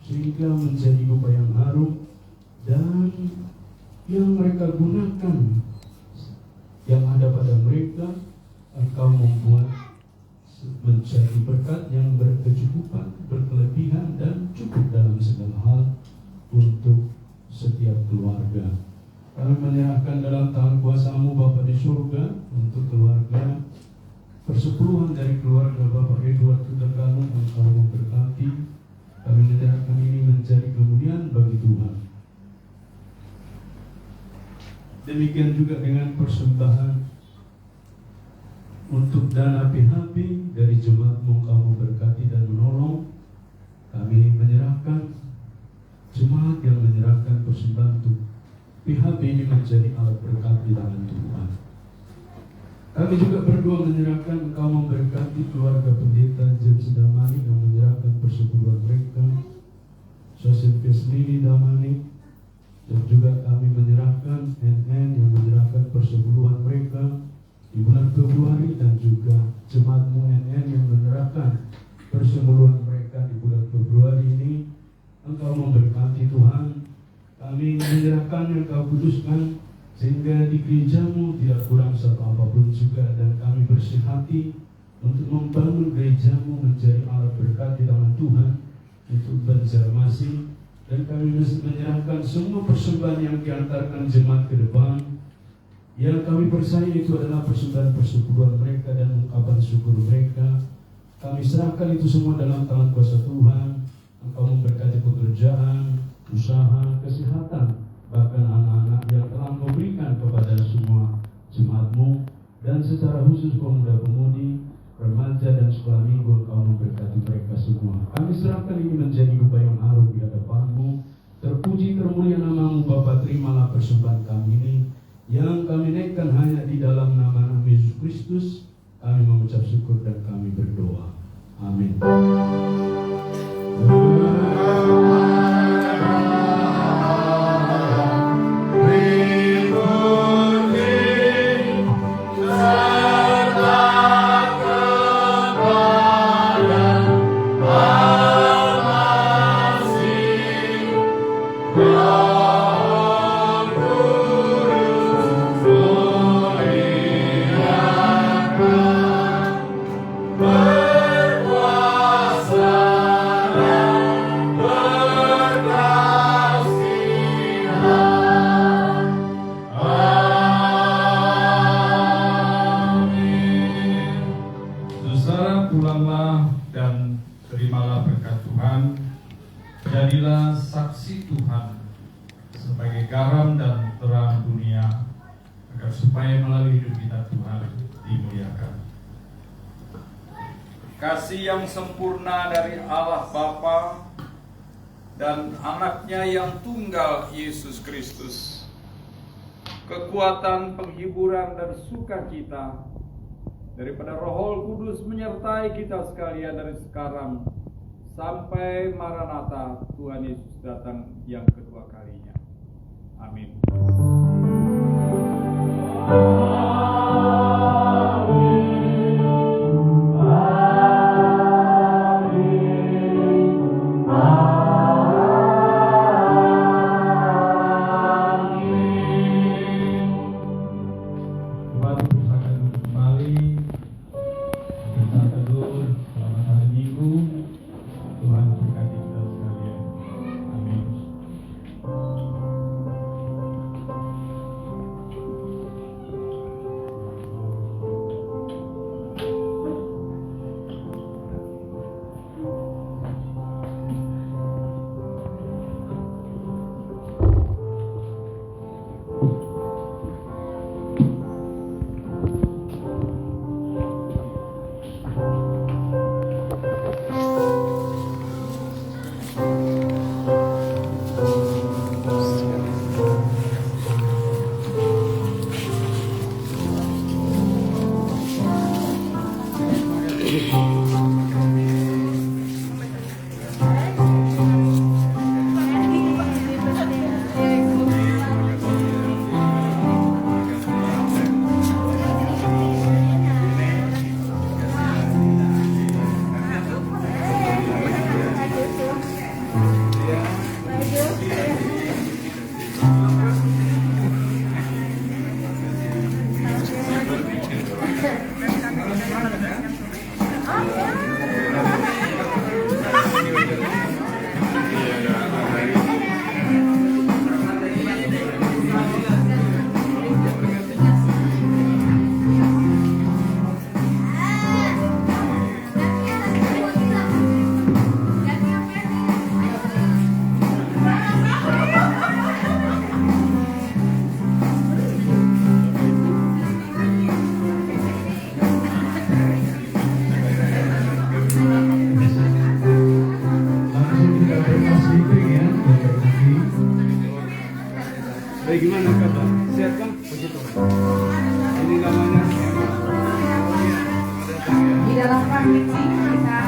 sehingga menjadi upah yang harum dan yang mereka gunakan yang ada pada mereka. Engkau membuat menjadi berkat yang berkecukupan, berkelebihan, dan cukup dalam segala hal untuk setiap keluarga. Kami menyerahkan dalam tangan kuasa-Mu Bapa di surga untuk keluarga persepuluhan dari keluarga Bapak Edward Tegalung. Engkau memberkati. Kami menyerahkan ini menjadi kemuliaan bagi Tuhan. Demikian juga dengan persembahan untuk dana PHP dari jemaat-Mu. Engkau memberkati dan menolong. Kami menyerahkan jemaat yang menyerahkan persembahan untuk PHP ini menjadi alat berkat di tangan Tuhan. Kami juga berdoa menyerahkan Engkau memberkati keluarga pendeta James Damani yang menyerahkan persepuluhan mereka, Sosial Lili Damani, dan juga kami menyerahkan NN yang menyerahkan persepuluhan mereka di bulan Februari, dan juga jemaat-Mu NN yang menyerahkan persepuluhan mereka di bulan Februari ini. Engkau memberkati Tuhan. Kami menyerahkan yang Kau kuduskan sehingga di gereja-Mu tidak kurang satu apapun juga, dan kami bersih hati untuk membangun gereja-Mu menjadi alat berkat di tangan Tuhan untuk Banjarmasin. Dan kami menyerahkan semua persembahan yang diantarkan jemaat ke depan, yang kami percaya itu adalah persembahan persepuluhan mereka dan ungkapan syukur mereka. Kami serahkan itu semua dalam tangan kuasa Tuhan. Engkau memberkati pekerjaan, usaha, kesehatan, bahkan anak-anak yang telah memberikan kepada semua jemaat-Mu, dan secara khusus pemuda-pemudi, remaja, dan sekolah minggu. Engkau memberkati mereka semua. Kami serahkan ini menjadi upah yang harum di hadapan-Mu. Terpuji termulia nama-Mu Bapa. Terimalah persembahan kami ini yang kami naikkan hanya di dalam nama Yesus Kristus. Kami mengucap syukur dan kami berdoa. Amin. Pulanglah dan terimalah berkat Tuhan. Jadilah saksi Tuhan sebagai garam dan terang dunia, agar supaya melalui hidup kita Tuhan dimuliakan. Kasih yang sempurna dari Allah Bapa dan anaknya yang tunggal Yesus Kristus, kekuatan, penghiburan, dan sukacita daripada Roh Kudus menyertai kita sekalian dari sekarang sampai Maranatha, Tuhan Yesus datang yang kedua kalinya. Amin. Bagaimana kabar? Sehat kan? Begitu. Ini namanya Emma. Oh iya, selamat datang ya. Di dalam praktik kita